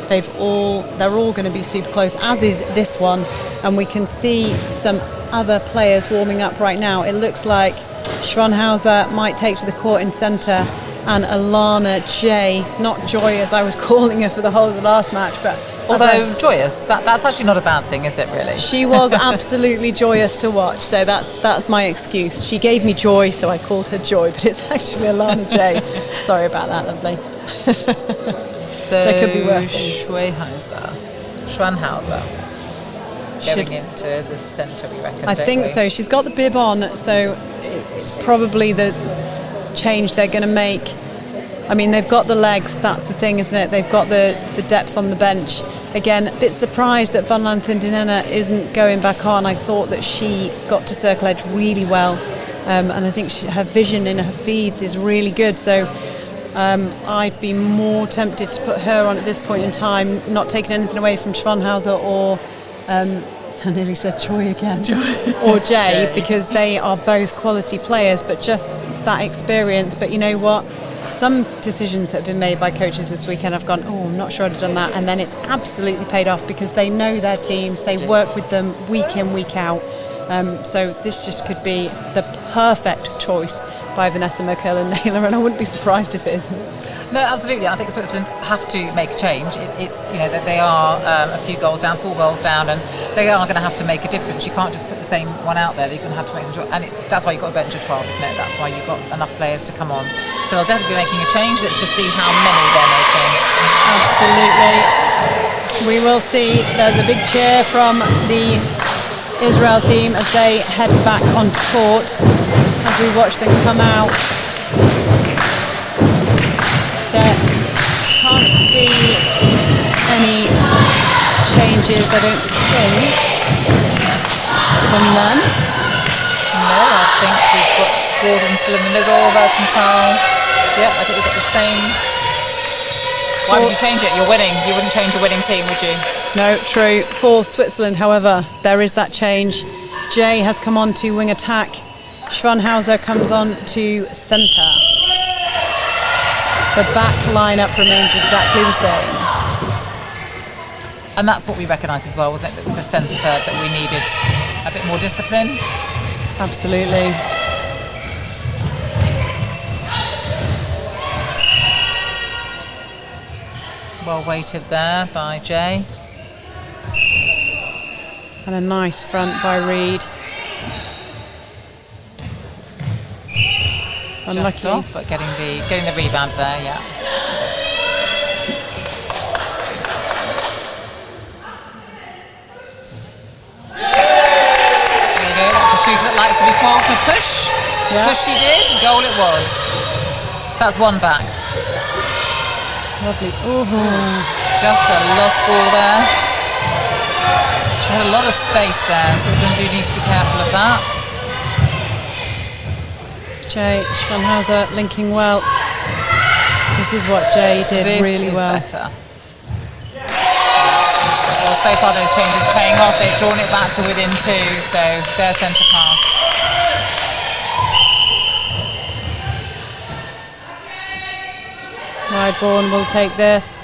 They're all going to be super close, as is this one, and we can see some other players warming up right now. It looks like Schwanhauser might take to the court in centre, and Alana J, not Joy as I was calling her for the whole of the last match, but although joyous, that's actually not a bad thing, is it, really? she was absolutely joyous to watch, so that's my excuse. She gave me joy, so I called her Joy, but it's actually Alana J. Sorry about that, lovely. So there could be worse things. Schwanhauser going into the centre, we reckon. I think so. She's got the bib on, so it's probably the change they're going to make. I mean, they've got the legs, that's the thing, isn't it? They've got the depth on the bench. Again, a bit surprised that Van Lanthendinena isn't going back on. I thought that she got to circle edge really well, and I think her vision in her feeds is really good. So I'd be more tempted to put her on at this point in time, not taking anything away from Schwanhauser or I nearly said Joy again, or Jay, because they are both quality players, but just that experience. But you know what? Some decisions that have been made by coaches this weekend, I've gone, I'm not sure I'd have done that, and then it's absolutely paid off because they know their teams, they work with them week in, week out. So this just could be the perfect choice by Vanessa Merkel-Naylor, and I wouldn't be surprised if it isn't. No, absolutely. I think Switzerland have to make a change. It's that they are a few goals down, 4 goals down, and they are going to have to make a difference. You can't just put the same one out there. They're going to have to make some choice, and that's why you've got a bench of 12, isn't it? That's why you've got enough players to come on. So they'll definitely be making a change. Let's just see how many they're making. Absolutely. We will see. There's a big cheer from the Israel team as they head back onto court as we watch them come out. Can't see any changes, I don't think, from them. No, I think we've got Gordon still in the middle, Mercantile. Yep, I think we've got the same. Why would you change it? You're winning. You wouldn't change a winning team, would you? No, true. For Switzerland, however, there is that change. Jay has come on to wing attack. Schwanhauser comes on to centre. The back lineup remains exactly the same. And that's what we recognised as well, wasn't it? It was the centre third that we needed a bit more discipline. Absolutely. Well weighted there by Jay. And a nice front by Reed. Unlucky. Just off, but getting the rebound there, yeah. push. Yeah. Push she did. Goal it was. That's one back. Lovely. Oh, Just a lost ball there. She had a lot of space there, so Switzerland do need to be careful of that. Jay Schwanhauser linking well. This is what Jay did really well. Better. Well, so far those changes paying off. They've drawn it back to within 2, so their centre pass. Ryborn will take this.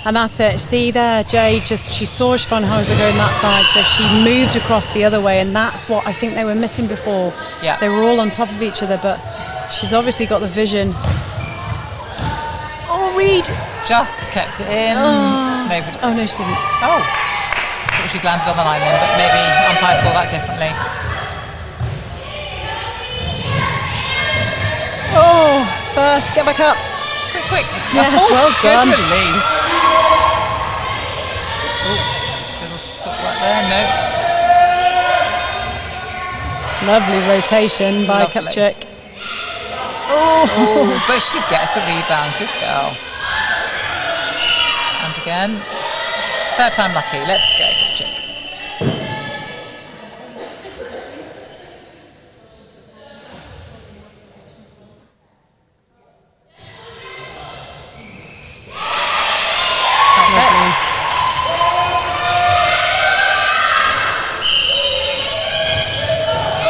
And that's it. See there, Jay, she saw Schwanhauser going that side, so she moved across the other way, and that's what I think they were missing before. Yeah. They were all on top of each other, but she's obviously got the vision. Oh, Reed! Just kept it in. Nobody. Oh, no, she didn't. Oh. Thought she landed on the line then, but maybe umpire saw that differently. Oh, first, get back up. Quick. Yes, well done. Good release. Oh, little foot right there. No. Lovely rotation by Lovely. Kupchak. Oh, but she gets the rebound. Good girl. And again. Third time lucky. Let's go, Kupchak.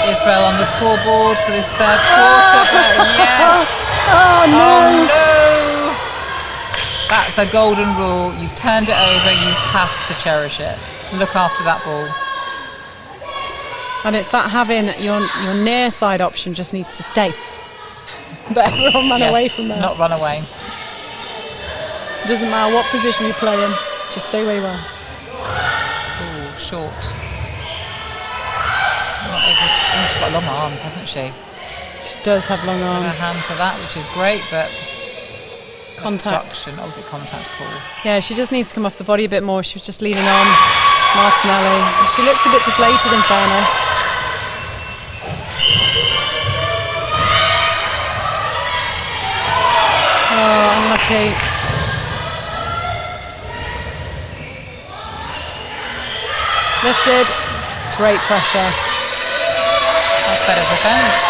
Israel on the scoreboard for this third quarter. Yes. Oh, no. Oh no. That's a golden rule. You've turned it over. You have to cherish it. Look after that ball. And it's that having your near side option just needs to stay. But everyone run away from that. Not run away. It doesn't matter what position you play in, just stay where you are. Ooh, short. Not able to, she's got long arms, hasn't she? She does have long Put her arms. hand to that, which is great, but Contact. obstruction. Oh, was it contact call? Yeah, she just needs to come off the body a bit more. She was just leaning on Martinelli. She looks a bit deflated, in fairness. Oh, unlucky. Lifted. Great pressure. That's better defence.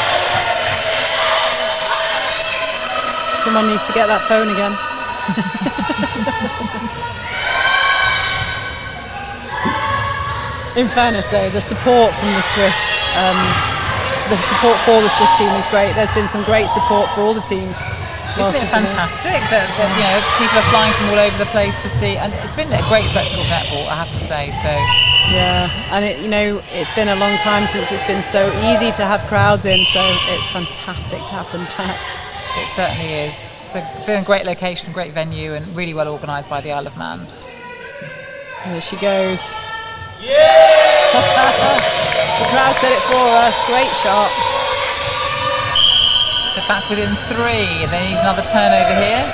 Someone needs to get that phone again. In fairness, though, the support from the Swiss, the support for the Swiss team is great. There's been some great support for all the teams. Isn't it fantastic that you know, people are flying from all over the place to see, and it's been a great spectacle of netball, I have to say. So yeah, and it's been a long time since it's been so easy to have crowds in, so it's fantastic to have them back. it certainly is. It's been a great location, great venue, and really well organised by the Isle of Man. Here she goes. The crowd said it for us. Great shot. So back within 3. They need another turnover here.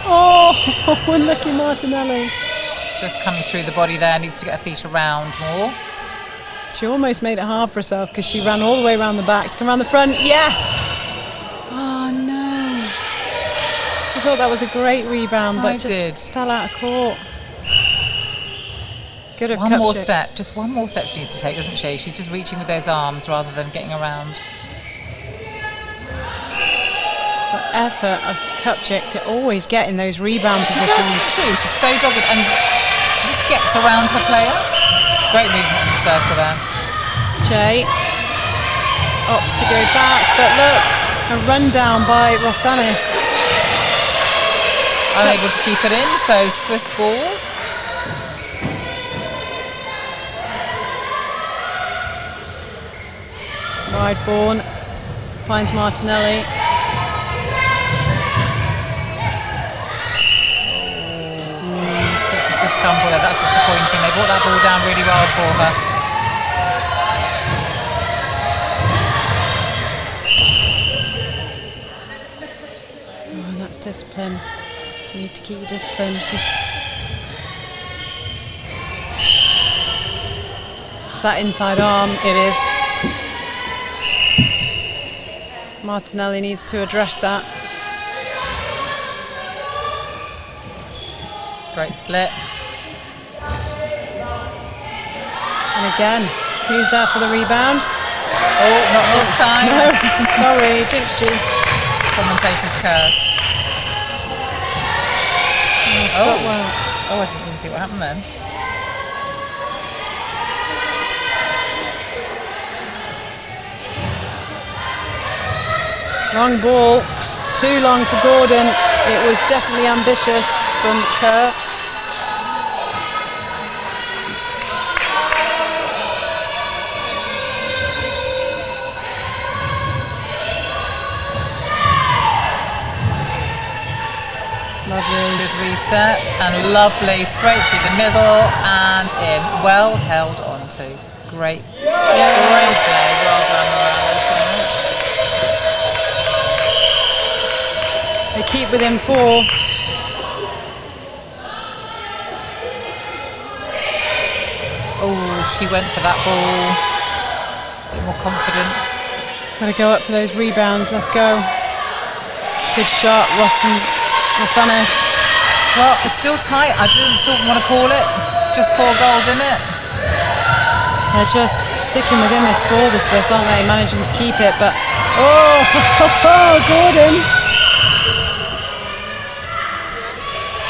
Oh, unlucky Martinelli. Just coming through the body there, needs to get her feet around more. She almost made it hard for herself because she ran all the way around the back to come around the front. Yes! Oh no. I thought that was a great rebound, but just fell out of court. Good of One more Kupchak. step, just one more step she needs to take, doesn't she? She's just reaching with those arms rather than getting around. The effort of Kupchak to always get in those rebound She positions. does, doesn't she? She's so dogged and she just gets around her player. Great movement in the circle there. Jay opts to go back, but look, a rundown by Rosanis. Unable to keep it in, so Swiss ball. Ryborn finds Martinelli. Just a stumble there, that's disappointing. They brought that ball down really well for her. Oh, that's discipline. You need to keep your discipline. that inside arm. It is. Martinelli needs to address that. Great split. And again, who's there for the rebound? Oh, not this time. No, sorry, jinxed you. Commentator's curse. Footwork. Oh, I didn't even see what happened then. Long ball, too long for Gordon. It was definitely ambitious from Kerr. Lovely. Good reset and lovely straight through the middle and in. Well held on to. Great. Great play. Well done, Morales. They keep within 4. Oh, she went for that ball. A bit more confidence. Gotta go up for those rebounds. Let's go. Good shot, Rosanes. Well, it's still tight. I didn't still want to call it. Just 4 goals in it. They're just sticking within this ball, the Swiss, aren't they? Managing to keep it, but Gordon.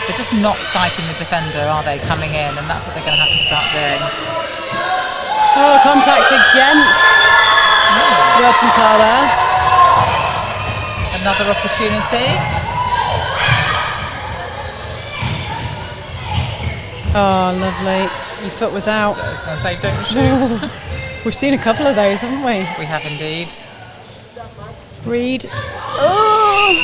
They're just not sighting the defender, are they, coming in? And that's what they're going to have to start doing. Oh, contact against Rotenthal there. Another opportunity. Oh, lovely. Your foot was out. I was going to say, don't shoot. We've seen a couple of those, haven't we? We have indeed. Reed. Oh!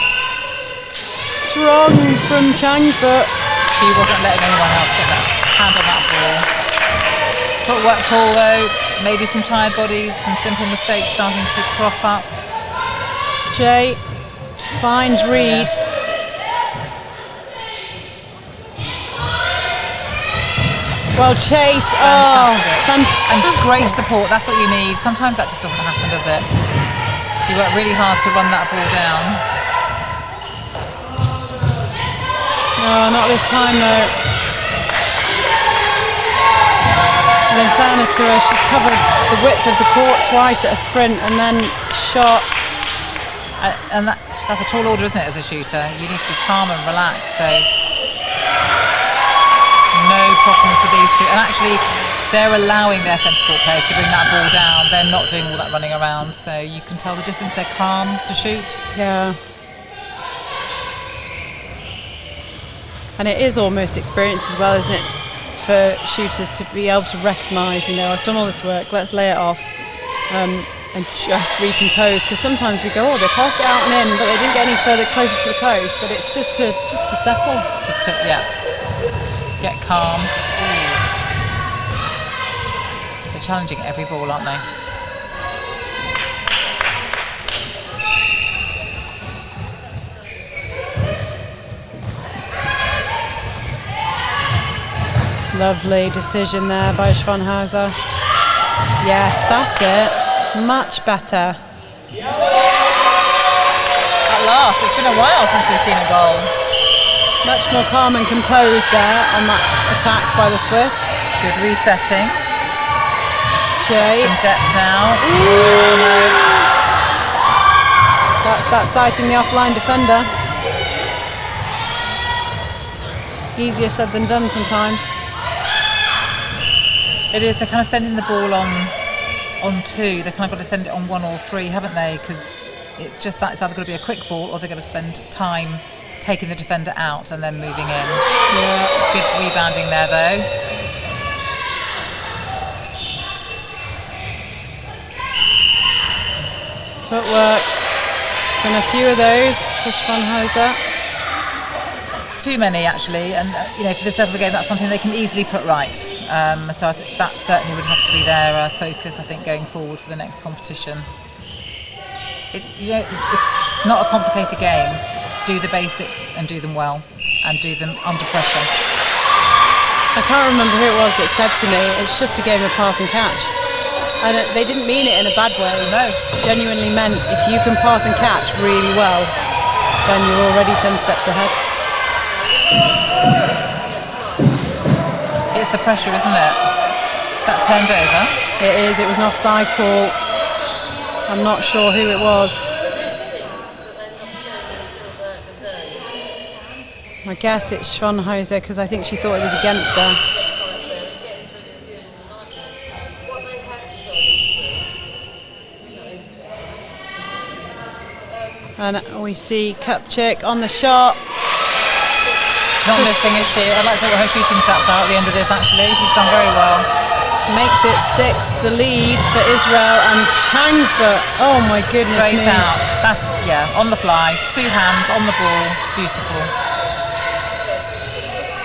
Strong from Changfoot. She wasn't letting anyone else get that hand on that ball. Footwork call though, maybe some tired bodies, some simple mistakes starting to crop up. Jay finds Reed. Yes. Well chased. Fantastic. Oh, fantastic. And great support, that's what you need. Sometimes that just doesn't happen, does it? You work really hard to run that ball down. No, not this time though. And in fairness to her, she covered the width of the court twice at a sprint and then shot. And that's a tall order, isn't it, as a shooter? You need to be calm and relaxed, so no problems for these two. And actually, they're allowing their centre court players to bring that ball down. They're not doing all that running around, so you can tell the difference. They're calm to shoot. Yeah. And it is almost experience as well, isn't it, for shooters to be able to recognise, I've done all this work, let's lay it off and just recompose, because sometimes we go, they passed it out and in, but they didn't get any further closer to the post, but it's just to settle. Just to, get calm. They're challenging every ball, aren't they? Lovely decision there by Schwanhauser. Yes, that's it. Much better. At last, it's been a while since we've seen a goal. Much more calm and composed there on that attack by the Swiss. Good resetting. Jay. Some depth now. That's that sighting the offline defender. Easier said than done sometimes. It is. They're kind of sending the ball on 2. They've kind of got to send it on 1 or 3, haven't they? Because it's just that it's either going to be a quick ball or they're going to spend time taking the defender out and then moving in. Yeah. Good rebounding there, though. Footwork. There's been a few of those for Schwanhauser. Too many, actually, and for this level of the game, that's something they can easily put right. So I think that certainly would have to be their focus, I think, going forward for the next competition. It's not a complicated game. Do the basics and do them well, and do them under pressure. I can't remember who it was that said to me, it's just a game of pass and catch. And they didn't mean it in a bad way. No. Genuinely meant if you can pass and catch really well, then you're already 10 steps ahead. It's the pressure, isn't it? Is that turned over? It is. It was an offside call. I'm not sure who it was. I guess it's Schwanhauser because I think she thought it was against her. And we see Kupchak on the shot. She's not missing, is she? I'd like to know what her shooting stats are at the end of this, actually. She's done very well. Makes it 6, the lead for Israel, and Changfa. Oh my goodness Straight me. out. That's, yeah, on the fly. 2 hands, on the ball. Beautiful.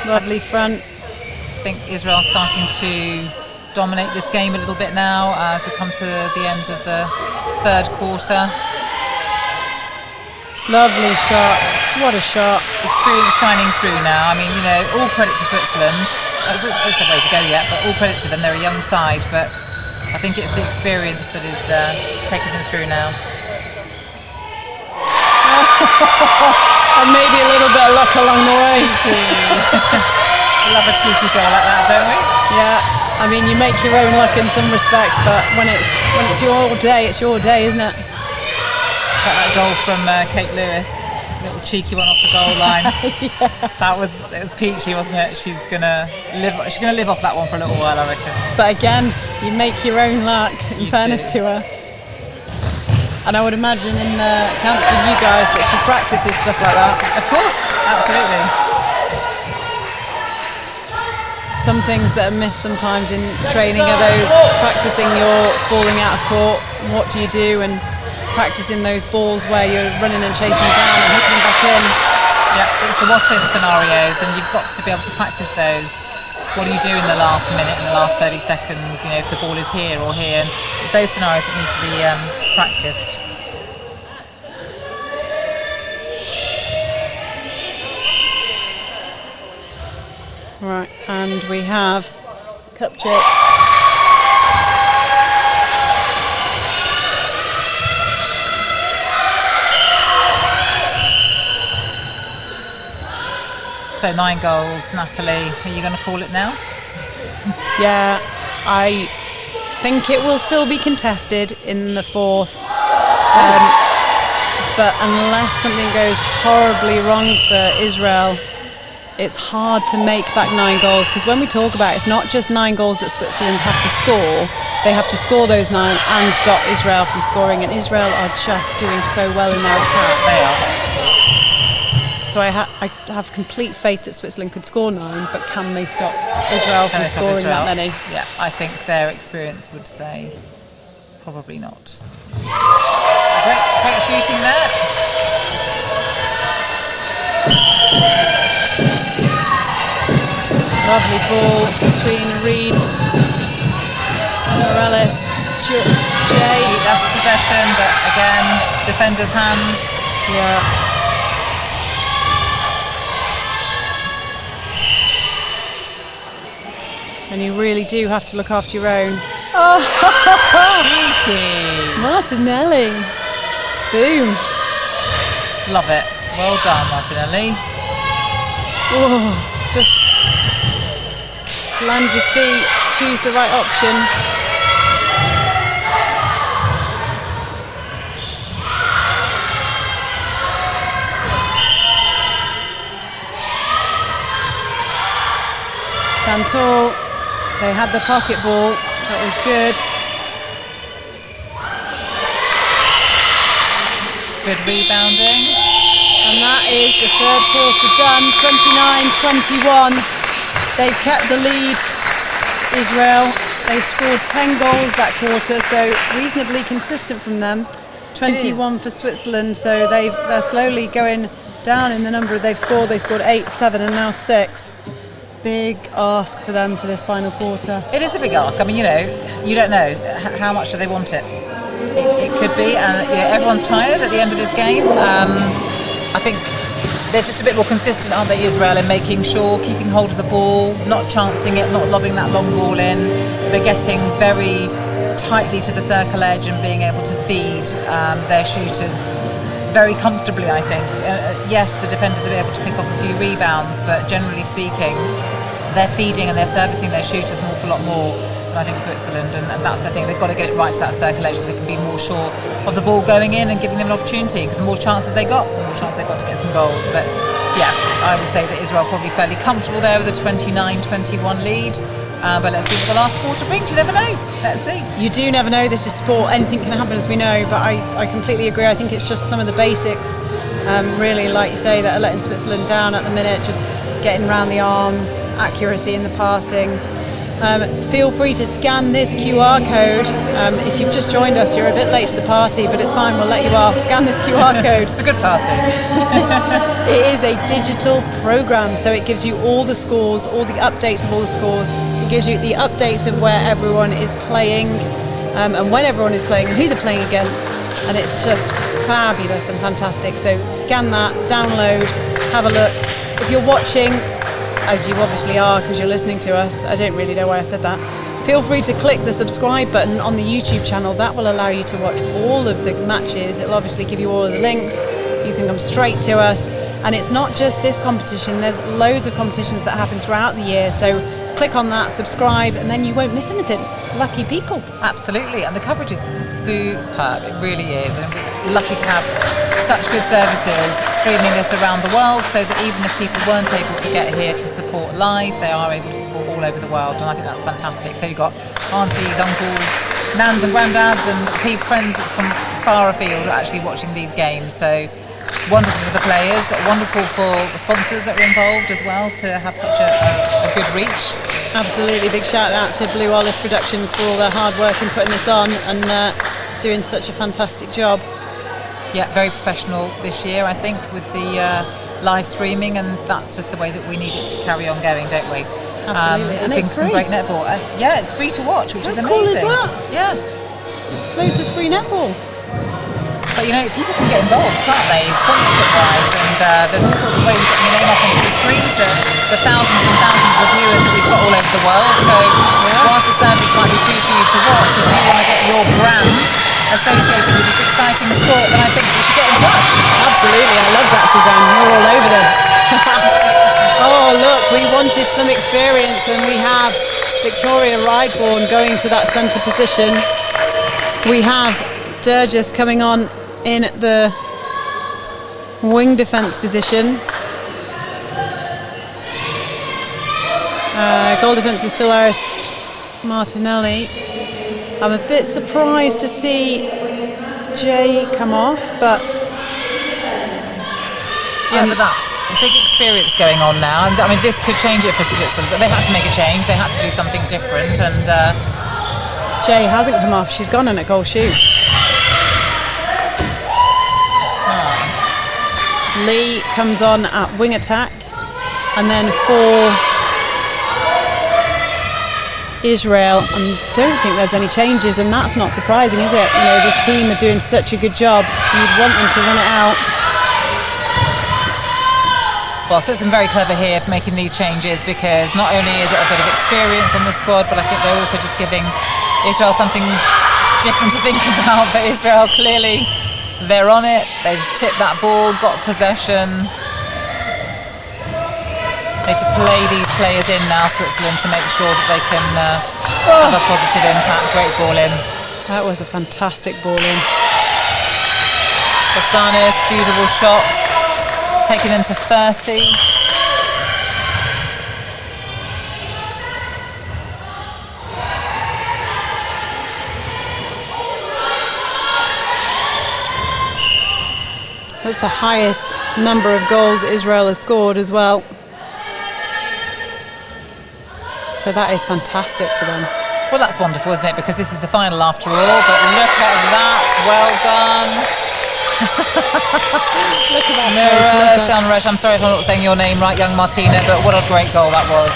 Lovely front. I think Israel's starting to dominate this game a little bit now as we come to the end of the third quarter. Lovely shot. What a shot. Experience shining through now. I mean, you know, all credit to Switzerland. It's a way to go yet, but all credit to them. They're a young side, but I think it's the experience that is taking them through now. And maybe a little bit of luck along the way. We love a cheeky girl like that, don't we? Yeah. I mean, you make your own luck in some respects, but when it's your day, it's your day, isn't it? It's like that goal from Kate Lewis, little cheeky one off the goal line. Yeah. It was peachy, wasn't it? She's gonna live off that one for a little while, I reckon. But again, you make your own luck. In fairness to her. And I would imagine in camps with you guys that she practices stuff like that. Of course, absolutely. Some things that are missed sometimes in training are those practicing your falling out of court. What do you do? And practicing those balls where you're running and chasing down and hooking them back in. Yeah, it's the what if scenarios, and you've got to be able to practice those. What do you do in the last minute, in the last 30 seconds? You know, if the ball is here or here. It's those scenarios that need to be practiced. Right, and we have Kupchak. So 9 goals, Natalie. Are you going to call it now? Yeah, I think it will still be contested in the fourth. But unless something goes horribly wrong for Israel, it's hard to make back 9 goals, because when we talk about it, it's not just 9 goals that Switzerland have to score. They have to score those 9 and stop Israel from scoring, and Israel are just doing so well in their attack. They are. So I have complete faith that Switzerland could score 9, but can they stop Israel from scoring that many? Yeah, I think their experience would say probably not. Great shooting there. Lovely ball between Reed and Morales. Jay. That's possession, but again, defender's hands. Yeah. And you really do have to look after your own. Oh. Cheeky. Martinelli. Boom. Love it. Well done, Martinelli. Oh, just land your feet, choose the right option. Stand tall. They had the pocket ball. That was good. Good rebounding. And that is the third quarter done. 29-21. They've kept the lead, Israel. They've scored 10 goals that quarter, so reasonably consistent from them. 21 for Switzerland, so they're slowly going down in the number they've scored. They scored 8, 7 and now 6. Big ask for them for this final quarter. It is a big ask. I mean, you don't know how much do they want it. It could be, and everyone's tired at the end of this game. I think they're just a bit more consistent, aren't they, Israel, in making sure, keeping hold of the ball, not chancing it, not lobbing that long ball in. They're getting very tightly to the circle edge and being able to feed their shooters very comfortably, I think. Yes, the defenders will be able to pick off a few rebounds, but generally speaking, they're feeding and they're servicing their shooters an awful lot more than I think Switzerland, and that's the thing. They've got to get it right to that circle edge so they can be more sure of the ball going in and giving them an opportunity, because the more chances they got, the more chance they've got to get some goals. But yeah, I would say that Israel probably fairly comfortable there with a 29-21 lead. But let's see what the last quarter brings. You never know. Let's see. You do never know. This is sport. Anything can happen, as we know. But I completely agree. I think it's just some of the basics, really, like you say, that are letting Switzerland down at the minute. Just getting around the arms, accuracy in the passing. Feel free to scan this QR code. If you've just joined us, you're a bit late to the party, but it's fine. We'll let you off. Scan this QR code. It's a good party. It is a digital program, so it gives you all the scores, all the updates of all the scores. It gives you the updates of where everyone is playing, and when everyone is playing and who they're playing against, and it's just fabulous and fantastic. So scan that, download, have a look. If you're watching, as you obviously are because you're listening to us, I don't really know why I said that, feel free to click the subscribe button on the YouTube channel. That will allow you to watch all of the matches. It'll obviously give you all of the links. You can come straight to us. And it's not just this competition, there's loads of competitions that happen throughout the year. So click on that, subscribe, and then you won't miss anything. Lucky people. Absolutely, and the coverage is superb. It really is, and we're lucky to have such good services streaming this around the world, so that even if people weren't able to get here to support live, they are able to support all over the world, and I think that's fantastic. So you've got aunties, uncles, nans and granddads and friends from far afield actually watching these games. So wonderful for the players, wonderful for the sponsors that are involved as well to have such a good reach. Absolutely, big shout out to Blue Olive Productions for all their hard work in putting this on and doing such a fantastic job. Yeah, very professional this year, I think, with the live streaming, and that's just the way that we need it to carry on going, don't we? Absolutely, and it's it's been some free. great netball. Yeah, it's free to watch, which is How amazing. cool is that? Yeah. Loads of free netball. But people can get involved, can't they, sponsorship-wise, and there's all sorts of ways of getting your name up onto the screen to the thousands and thousands of viewers that we've got all over the world. So whilst the service might be free for you to watch, if you want to get your brand associated with this exciting sport, then I think you should get in touch. Absolutely, I love that, Suzanne. You're all over this. Oh, look, we wanted some experience, and we have Victoria Rideborn going to that centre position. We have Sturgis coming on in the wing defence position. Goal defence is still Aris Martinelli. I'm a bit surprised to see Jay come off, but but that's a big experience going on now. And I mean, this could change it for Switzerland. They had to make a change. They had to do something different. And Jay hasn't come off. She's gone in at goal shoot. Lee comes on at wing attack, and then for Israel, I don't think there's any changes, and that's not surprising, is it? This team are doing such a good job. You'd want them to run it out. Well, Switzerland very clever here making these changes, because not only is it a bit of experience on the squad, but I think they're also just giving Israel something different to think about. But Israel clearly, they're on it. They've tipped that ball, got possession. They need to play these players in now, Switzerland, to make sure that they can have a positive impact. Great ball in. That was a fantastic ball in. Basanis, beautiful shot, taking them to 30. That's the highest number of goals Israel has scored as well. So that is fantastic for them. Well, that's wonderful, isn't it? Because this is the final after all. But look at that. Well done. Look at that. Mira Sanresh. I'm sorry if I'm not saying your name right, young Martina, but what a great goal that was.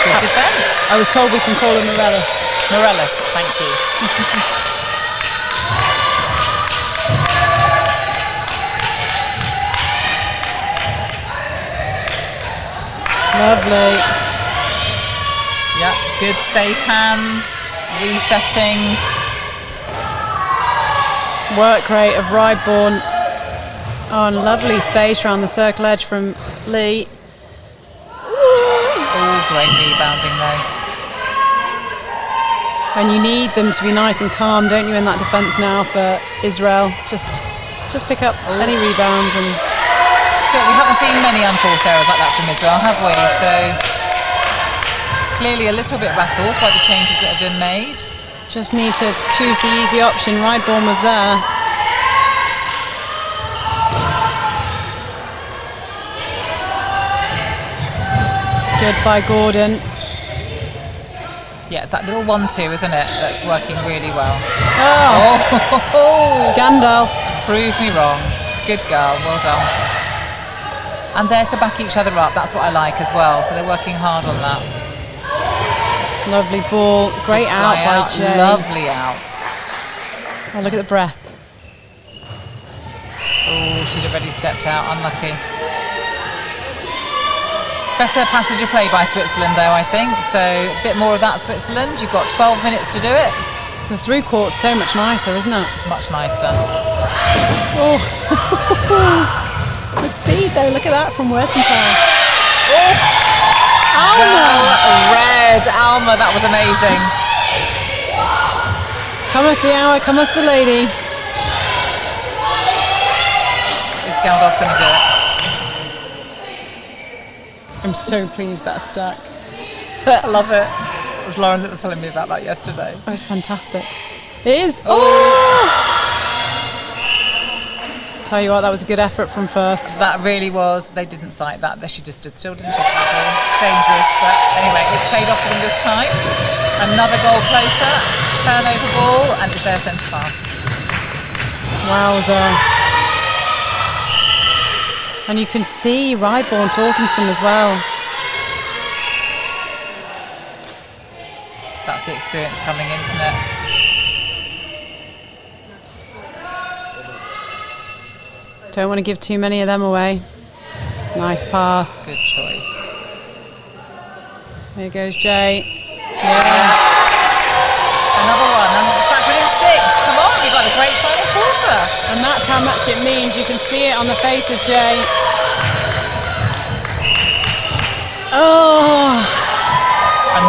Good defence. I was told we can call her Morellis. Morellis, thank you. Lovely. Yeah, good safe hands, resetting. Work rate of Ryborn. Oh, and lovely space around the circle edge from Lee. Oh, great rebounding though. And you need them to be nice and calm, don't you, in that defence now for Israel. Just pick up any rebounds. And so we haven't seen many unforced errors like that from Israel, have we? So clearly a little bit rattled by the changes that have been made. just need to choose the easy option. Ryborn was there. Good by Gordon. Yeah, it's that little 1-2, isn't it? That's working really well. Oh, Gandalf. Prove me wrong. Good girl, well done. And they're to back each other up, that's what I like as well. So they're working hard on that. Lovely ball. Great out by Jay. Lovely out. Oh, look at the breath. Oh, she'd already stepped out, unlucky. Better passage of play by Switzerland though, I think. So a bit more of that, Switzerland. You've got 12 minutes to do it. The through court's so much nicer, isn't it? Much nicer. Oh, the speed though, look at that from Wertenthal. Alma! Red, Alma, that was amazing. Cometh the hour, cometh the lady. Is Gandalf going to do it? I'm so pleased that's stuck. I love it. It was Lauren that was telling me about that yesterday. Oh, it's fantastic. It is. Oh! Tell you what, that was a good effort from first. That really was. They didn't sight that. She just stood still, didn't she? Dangerous, but anyway, it's paid off for them this time. Another goal closer. Turnover ball, and it's their centre pass. Wowza. And you can see Ryborn talking to them as well. That's the experience coming in, isn't it? Don't want to give too many of them away. Nice pass. Good choice. There goes Jay. Yeah. Another one. And it's back within 6. Come on, you've got a great final quarter. And that's how much it means. You can see it on the face of Jay. Oh!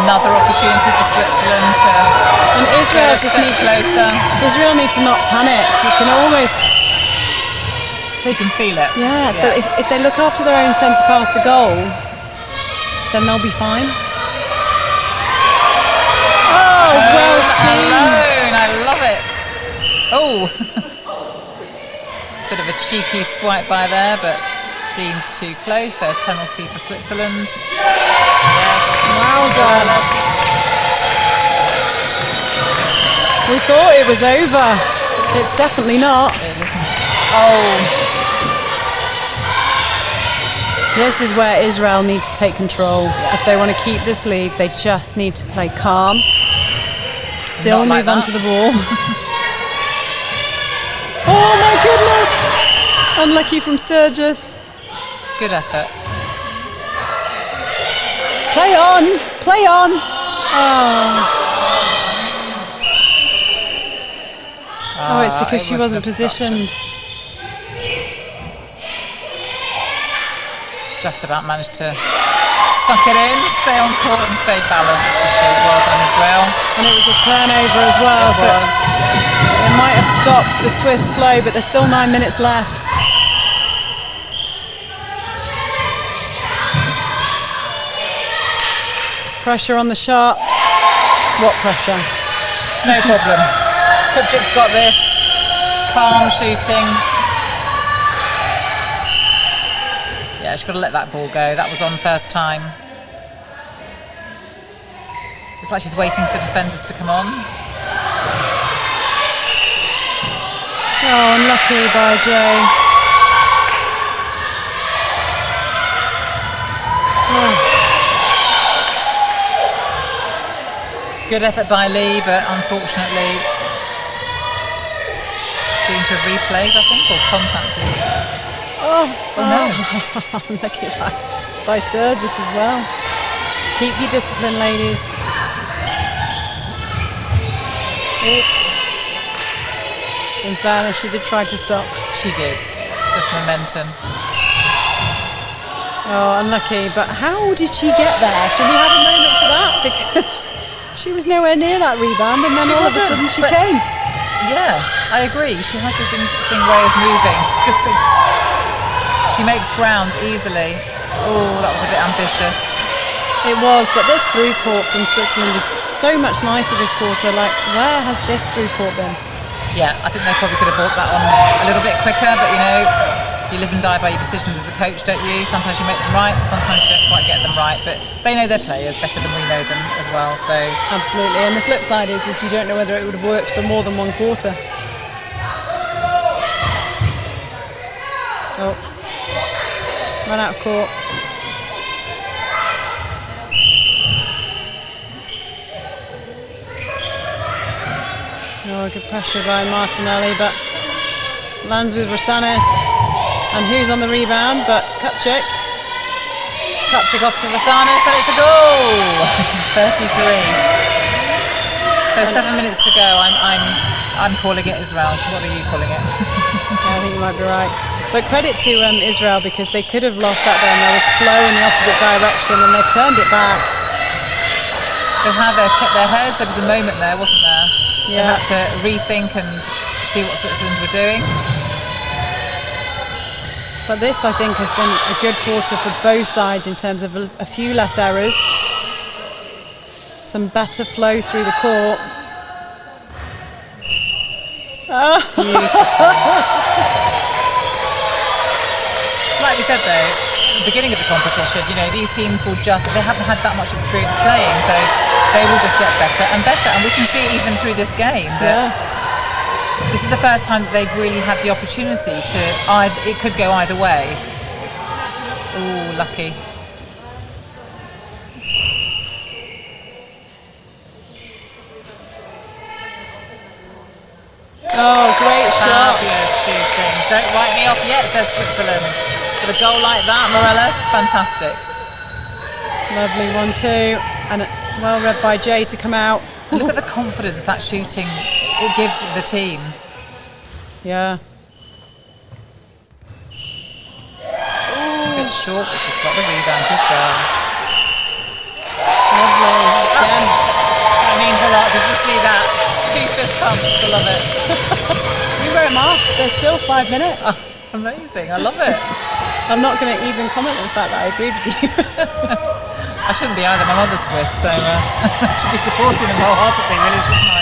Another opportunity for Switzerland to And Israel get a just step need closer. Israel need to not panic. You can almost. You can feel it. Yeah, but if they look after their own centre pass to goal, then they'll be fine. Oh, well seen. Alone, I love it. Oh, bit of a cheeky swipe by there, but deemed too close. So penalty for Switzerland. Wowza. We thought it was over. It's definitely not. It isn't. Oh. This is where Israel need to take control. If they want to keep this lead, they just need to play calm. Still Not like move on that. to the ball. Oh my goodness! Unlucky from Sturgis. Good effort. Play on! Play on! Oh, it's because she wasn't positioned. Just about managed to suck it in, stay on court and stay balanced. Well done, Israel. And it was a turnover as well, so it might have stopped the Swiss flow, but there's still 9 minutes left. Pressure on the shot. What pressure? No problem. Kupchik's got this. Calm shooting. Yeah, she's got to let that ball go. That was on first time. It's like she's waiting for defenders to come on. Oh, unlucky by Jay. Oh. Good effort by Lee, but unfortunately deemed to have replayed, I think, or contacted. Oh, no. Unlucky by Sturgis as well. Keep your discipline, ladies. In fairness, she did try to stop. She did. Just momentum. Oh, unlucky. But how did she get there? Should we have a moment for that? Because she was nowhere near that rebound, and then She all of a wasn't, sudden she but- came. Yeah, I agree. She has this interesting way of moving. She makes ground easily. Oh, that was a bit ambitious. It was, but this through court from Switzerland is so much nicer this quarter. Like, where has this through court been? Yeah, I think they probably could have brought that on a little bit quicker, but you know, you live and die by your decisions as a coach, don't you? Sometimes you make them right, sometimes you don't quite get them right, but they know their players better than we know them as well, so... Absolutely, and the flip side is you don't know whether it would have worked for more than one quarter. Oh, run out of court. Oh, good pressure by Martinelli, but lands with Rosanes. And who's on the rebound? But Kupchak. Kupchak off to Rosanes, and it's a goal! 33. So 7 minutes to go. I'm calling it Israel. What are you calling it? Yeah, I think you might be right. But credit to Israel, because they could have lost that down. There was flow in the opposite direction, and they've turned it back. They've kept their heads. There was a moment there, wasn't there? Yeah. They had to rethink and see what Switzerland were doing. But this, I think, has been a good quarter for both sides in terms of a few less errors, some better flow through the court. Like we said though, at the beginning of the competition, you know, these teams will they haven't had that much experience playing, so they will just get better and better. And we can see even through this game that this is the first time that they've really had the opportunity to it could go either way. Ooh, lucky. Oh, great shot. Fabulous shooting. Don't write me off yet, says Switzerland. With a goal like that, Morelos, fantastic. Lovely 1-2, and well read by Jay to come out. And look at the confidence that shooting it gives the team. Yeah. A bit short, but she's got the rebound. Good girl. Lovely. Again. That means a lot. Did you see that? 2 fist pumps. I love it. You wrote them off. There's still 5 minutes. Oh, amazing. I love it. I'm not going to even comment on the fact that I agreed with you. I shouldn't be either. My mother's Swiss, so I should be supporting them wholeheartedly, really, shouldn't I?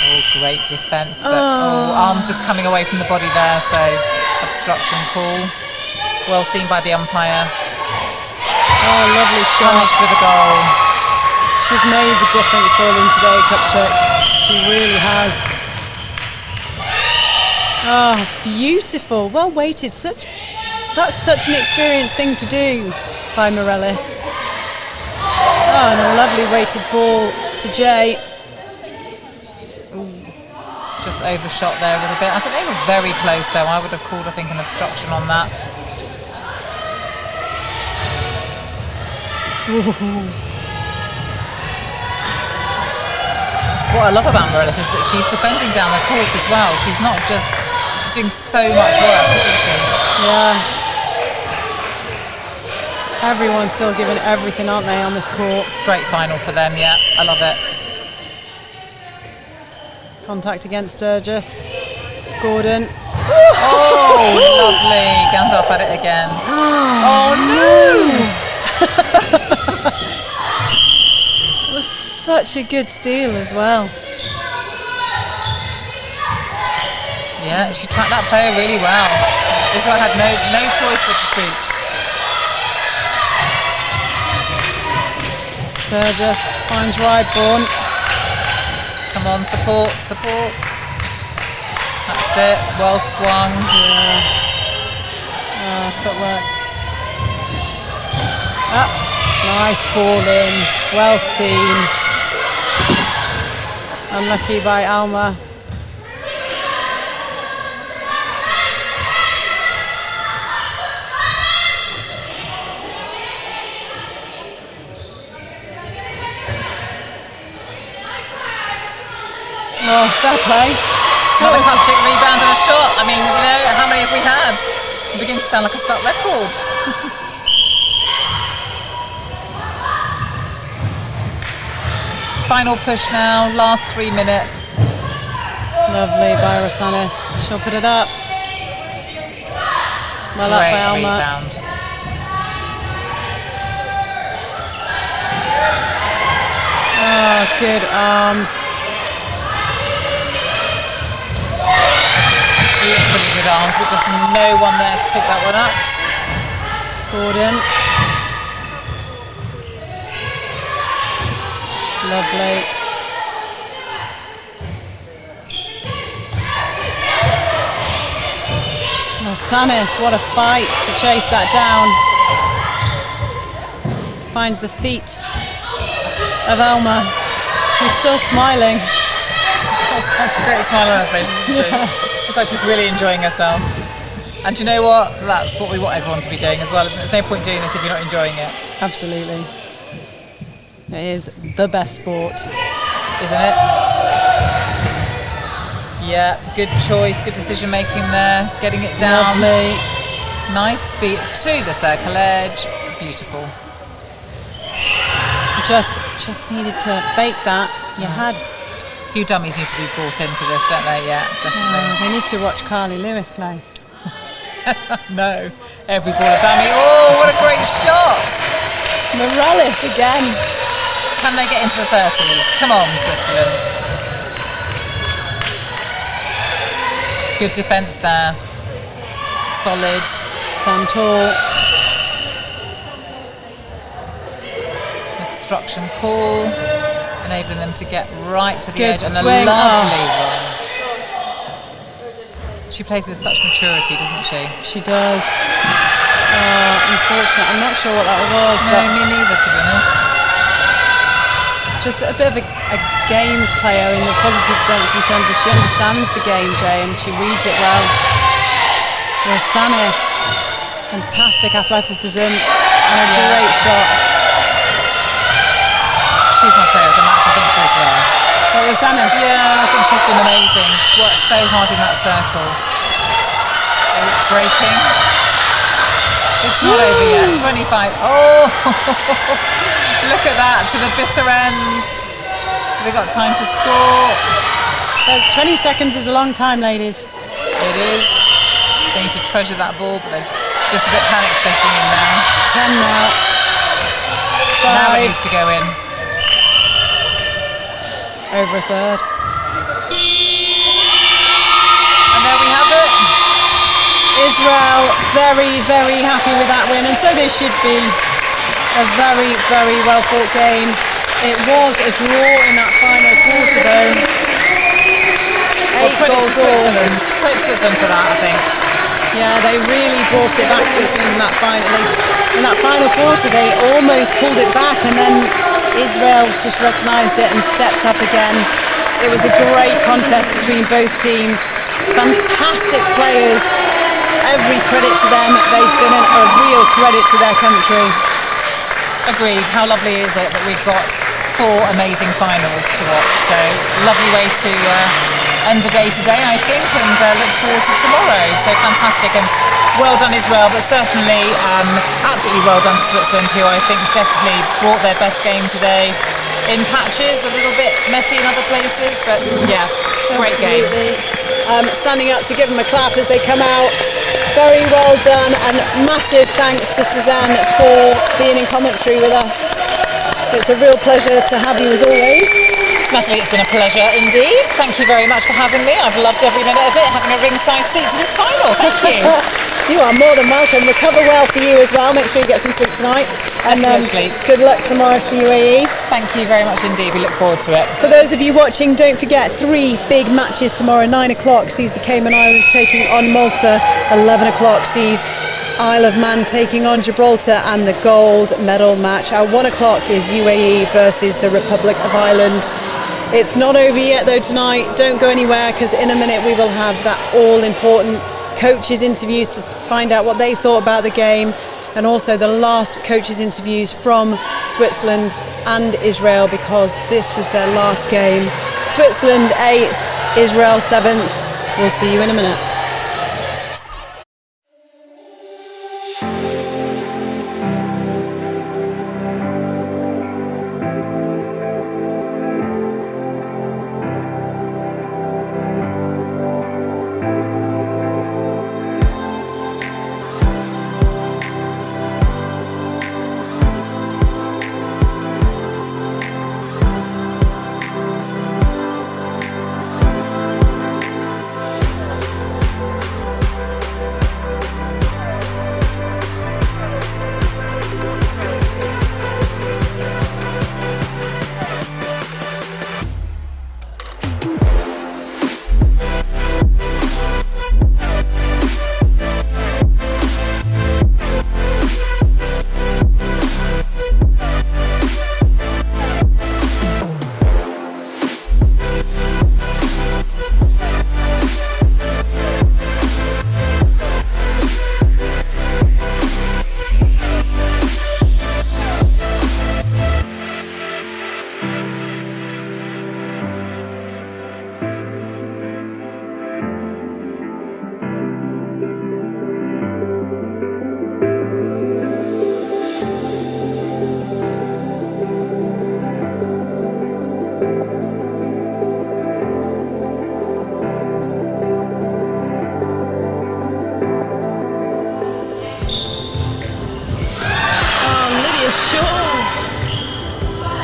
Oh, great defence, but arms just coming away from the body there, so obstruction call. Well seen by the umpire. Oh, lovely shot. Punished with a goal. She's made the difference for them today, Kupchak. She really has. Oh, beautiful. Well weighted. That's such an experienced thing to do by Morelos. Oh, and a lovely weighted ball to Jay. Ooh, just overshot there a little bit. I think they were very close though. I would have called, I think, an obstruction on that. Ooh. What I love about Morelos is that she's defending down the court as well. She's not just, she's doing so much work, isn't she? Yeah. Everyone's still giving everything, aren't they, on this court? Great final for them, yeah. I love it. Contact against Sturgis. Gordon. Oh, lovely. Gandalf had it again. Oh, no! It was such a good steal as well. Yeah, she tracked that player really well. Israel had no choice but to shoot. Sturgis finds Ryborn. Come on, support. That's it, well swung. Yeah. Footwork. Nice ball in, well seen. Unlucky by Alma. Oh, fair play. Another Kupchak rebound and a shot. I mean, how many have we had? It begins to sound like a stuck record. Final push now, last 3 minutes. Lovely by Rosanes. She'll put it up. Well up by Alma. Rebound. Oh, good arms. Equally good arms, but just no one there to pick that one up. Gordon. Lovely. Rosanes, what a fight to chase that down. Finds the feet of Alma, who's still smiling. She's got such a great smile on her face, isn't she? It's like she's really enjoying herself. And do you know what? That's what we want everyone to be doing as well, isn't it? There's no point doing this if you're not enjoying it. Absolutely. It is the best sport. Isn't it? Yeah, good choice, good decision making there. Getting it down. Lovely. Nice speed to the circle edge. Beautiful. Just needed to fake that. You had. A few dummies need to be brought into this, don't they? Yeah, definitely. They need to watch Carly Lewis play. No, every ball of dummy. Oh, what a great shot! Morales again. Can they get into the 30s? Come on, Switzerland. Good defence there. Solid. Stand tall. Obstruction call, enabling them to get right to the Good edge, and swing. a lovely run. She plays with such maturity, doesn't she? She does. Unfortunate. I'm not sure what that was. No, me neither, to be honest. Just a bit of a games player in the positive sense, in terms of she understands the game, Jay, and she reads it well. Rosanes, fantastic athleticism and a great shot. She's my player of the match, I think, as well. But Rosanes, Yeah, I think she's been amazing. Worked so hard in that circle. Breaking. It's not over yet. 25. Oh, look at that, to the bitter end. Have we got time to score? 20 seconds is a long time, ladies. It is. They need to treasure that ball, but there's just a bit panic setting in now. 10 now. Now it 5. needs to go in. Over a third. And there we have it. Israel very, very happy with that win, and so they should be. A very, very well fought game. It was a draw in that final quarter though. Well, 8 credit to goals all. Switzerland. Credit to Switzerland for that, I think. Yeah, they really brought it back to Switzerland in that final. In that final quarter, they almost pulled it back, and then Israel just recognised it and stepped up again. It was a great contest between both teams. Fantastic players. Every credit to them. They've been a real credit to their country. Agreed. How lovely is it that we've got 4 amazing finals to watch? So lovely way to end the day today, I think, and look forward to tomorrow. So fantastic, and well done Israel, but certainly absolutely well done to Switzerland, who I think definitely brought their best game today. In patches, a little bit messy in other places, but yeah, great game. Standing up to give them a clap as they come out. Very well done, and massive thanks to Suzanne for being in commentary with us. It's a real pleasure to have you as always. Natalie, it's been a pleasure indeed. Thank you very much for having me. I've loved every minute of it, having a ringside seat to this final. Thank you. You are more than welcome. Recover well for you as well. Make sure you get some sleep tonight. Definitely. And good luck tomorrow to the UAE. Thank you very much indeed. We look forward to it. For those of you watching, don't forget 3 big matches tomorrow. 9 o'clock sees the Cayman Islands taking on Malta. 11 o'clock sees Isle of Man taking on Gibraltar, and the gold medal match at 1 o'clock is UAE versus the Republic of Ireland. It's not over yet though tonight. Don't go anywhere, because in a minute we will have that all important coaches interviews to find out what they thought about the game, and also the last coaches interviews from Switzerland and Israel, because this was their last game Switzerland 8th, Israel 7th. We'll see you in a minute.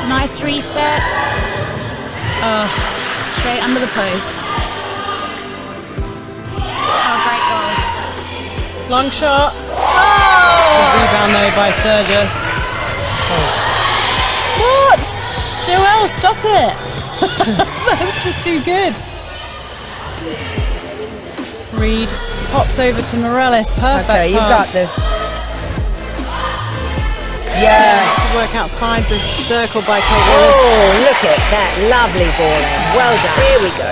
Nice reset. Straight under the post. Oh, great goal. Long shot. Oh! Good rebound though by Sturgis. What? Joelle, stop it. That's just too good. Reed pops over to Morales. Perfect. Okay, you've got pass. this. Yes. Work outside the circle by Kate Willis. Oh, look at that lovely ball in. Well done. Here we go.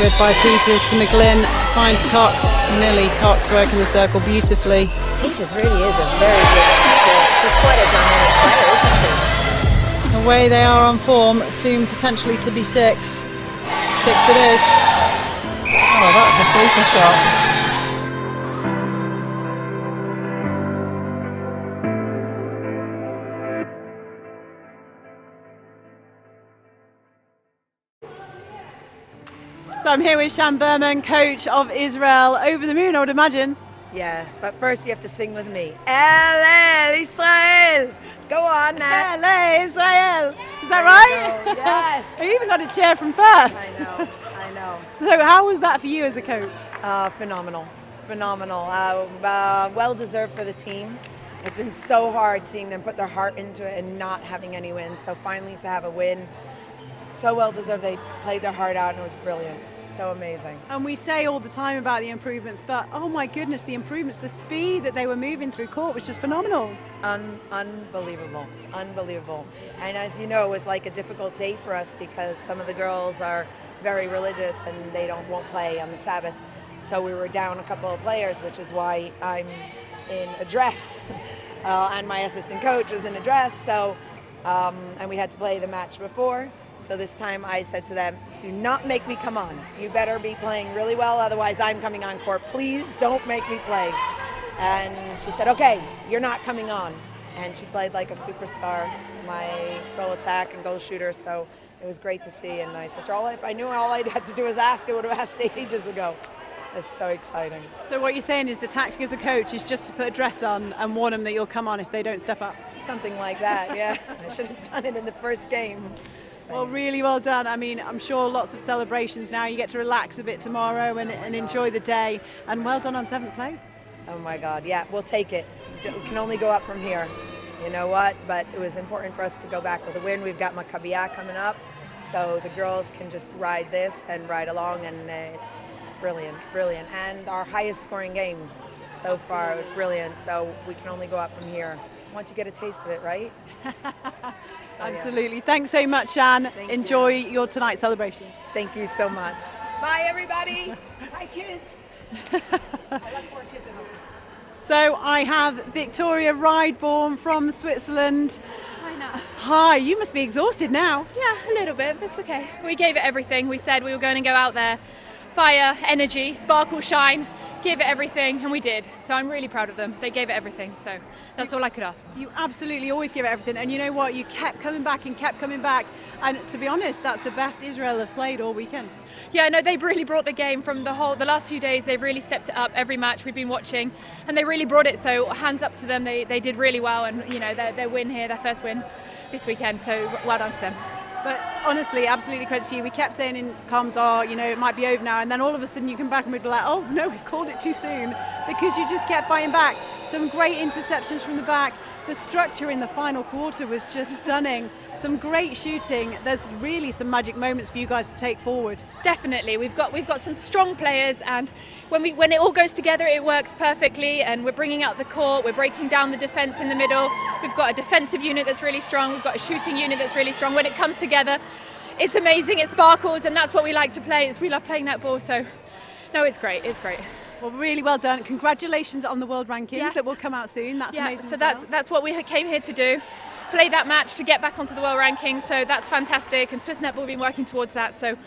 Good by Peters to McGlynn. Finds Cox. Millie Cox working the circle beautifully. Peters really is a very good player. She's quite a dynamic player, isn't she? The way they are on form, soon potentially to be 6. 6 it is. Oh, that's a sleeper shot. So I'm here with Shan Berman, coach of Israel. Over the moon, I would imagine. Yes, but first you have to sing with me. El Israel. Go on now. LA, Israel. Is that right? Yes. I even got a chair from first. I know. So how was that for you as a coach? Phenomenal. Well deserved for the team. It's been so hard seeing them put their heart into it and not having any wins. So finally to have a win, so well deserved. They played their heart out and it was brilliant. So amazing. And we say all the time about the improvements, but oh my goodness, the improvements, the speed that they were moving through court was just phenomenal. Unbelievable. And as you know, it was like a difficult day for us because some of the girls are very religious and they won't play on the Sabbath. So we were down a couple of players, which is why I'm in a dress and my assistant coach is in a dress. So and we had to play the match before. So this time I said to them, do not make me come on. You better be playing really well, otherwise I'm coming on court. Please don't make me play. And she said, okay, you're not coming on. And she played like a superstar, my goal attack and goal shooter. So it was great to see. And I said, if I knew all I had to do was ask, I would have asked ages ago. It's so exciting. So what you're saying is the tactic as a coach is just to put a dress on and warn them that you'll come on if they don't step up? Something like that, yeah. I should have done it in the first game. Well, really well done. I mean, I'm sure lots of celebrations now. You get to relax a bit tomorrow and enjoy the day. And well done on 7th place. Oh my God, yeah, we'll take it. We can only go up from here. You know what? But it was important for us to go back with a win. We've got Maccabiah coming up, so the girls can just ride this and ride along, and it's brilliant. And our highest scoring game so far, brilliant. So we can only go up from here once you get a taste of it, right? Absolutely. Yeah. Thanks so much, Shan. Enjoy your tonight's celebration. Thank you so much. Bye, everybody. Bye, kids. I love 4 kids in home. So I have Victoria Rideborn from Switzerland. Nat. Hi, you must be exhausted now. Yeah, a little bit, but it's okay. We gave it everything. We said we were going to go out there, fire, energy, sparkle, shine, give it everything, and we did. So I'm really proud of them. They gave it everything, so that's all I could ask for. You absolutely always give it everything, and you know what? You kept coming back and kept coming back, and to be honest, that's the best Israel have played all weekend. Yeah, no, they really brought the game from the last few days. They've really stepped it up every match we've been watching, and they really brought it. So hands up to them. They did really well, and you know their win here, their first win this weekend. So well done to them. But honestly, absolutely credit to you. We kept saying in comms, oh, you know, it might be over now, and then all of a sudden you come back and we'd be like, oh no, we've called it too soon, because you just kept fighting back. Some great interceptions from the back. The structure in the final quarter was just stunning. Some great shooting. There's really some magic moments for you guys to take forward. Definitely, we've got some strong players, and when it all goes together, it works perfectly. And we're bringing out the court, we're breaking down the defense in the middle. We've got a defensive unit that's really strong. We've got a shooting unit that's really strong. When it comes together, it's amazing. It sparkles, and that's what we like to play. We love playing netball. So, no, it's great. It's great. Well, really well done. Congratulations on the world rankings that will come out soon. That's amazing. So that's what we came here to do. Play that match to get back onto the world rankings. So that's fantastic. And Swiss Netball have been working towards that. So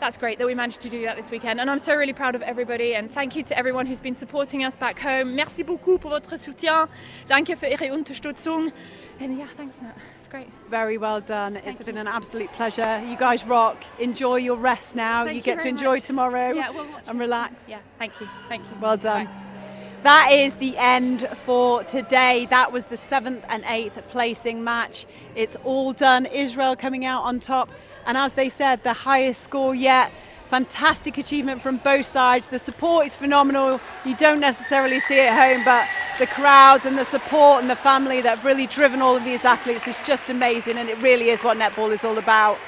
that's great that we managed to do that this weekend. And I'm so really proud of everybody. And thank you to everyone who's been supporting us back home. Merci beaucoup pour votre soutien. Danke für Ihre Unterstützung. And yeah, thanks, Nat. It's great. Very well done. It's been an absolute pleasure. You guys rock. Enjoy your rest now. You get to enjoy tomorrow and relax. Yeah, thank you. Thank you. Well done. Bye. That is the end for today. That was the 7th and 8th placing match. It's all done. Israel coming out on top. And as they said, the highest score yet. Fantastic achievement from both sides. The support is phenomenal. You don't necessarily see it at home, but the crowds and the support and the family that have really driven all of these athletes is just amazing, and it really is what netball is all about.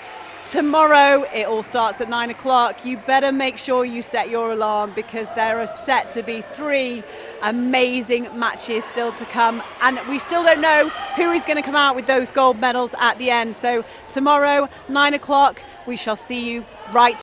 Tomorrow it all starts at 9 o'clock. You better make sure you set your alarm, because there are set to be 3 amazing matches still to come, and we still don't know who is going to come out with those gold medals at the end. So tomorrow, 9 o'clock, we shall see you right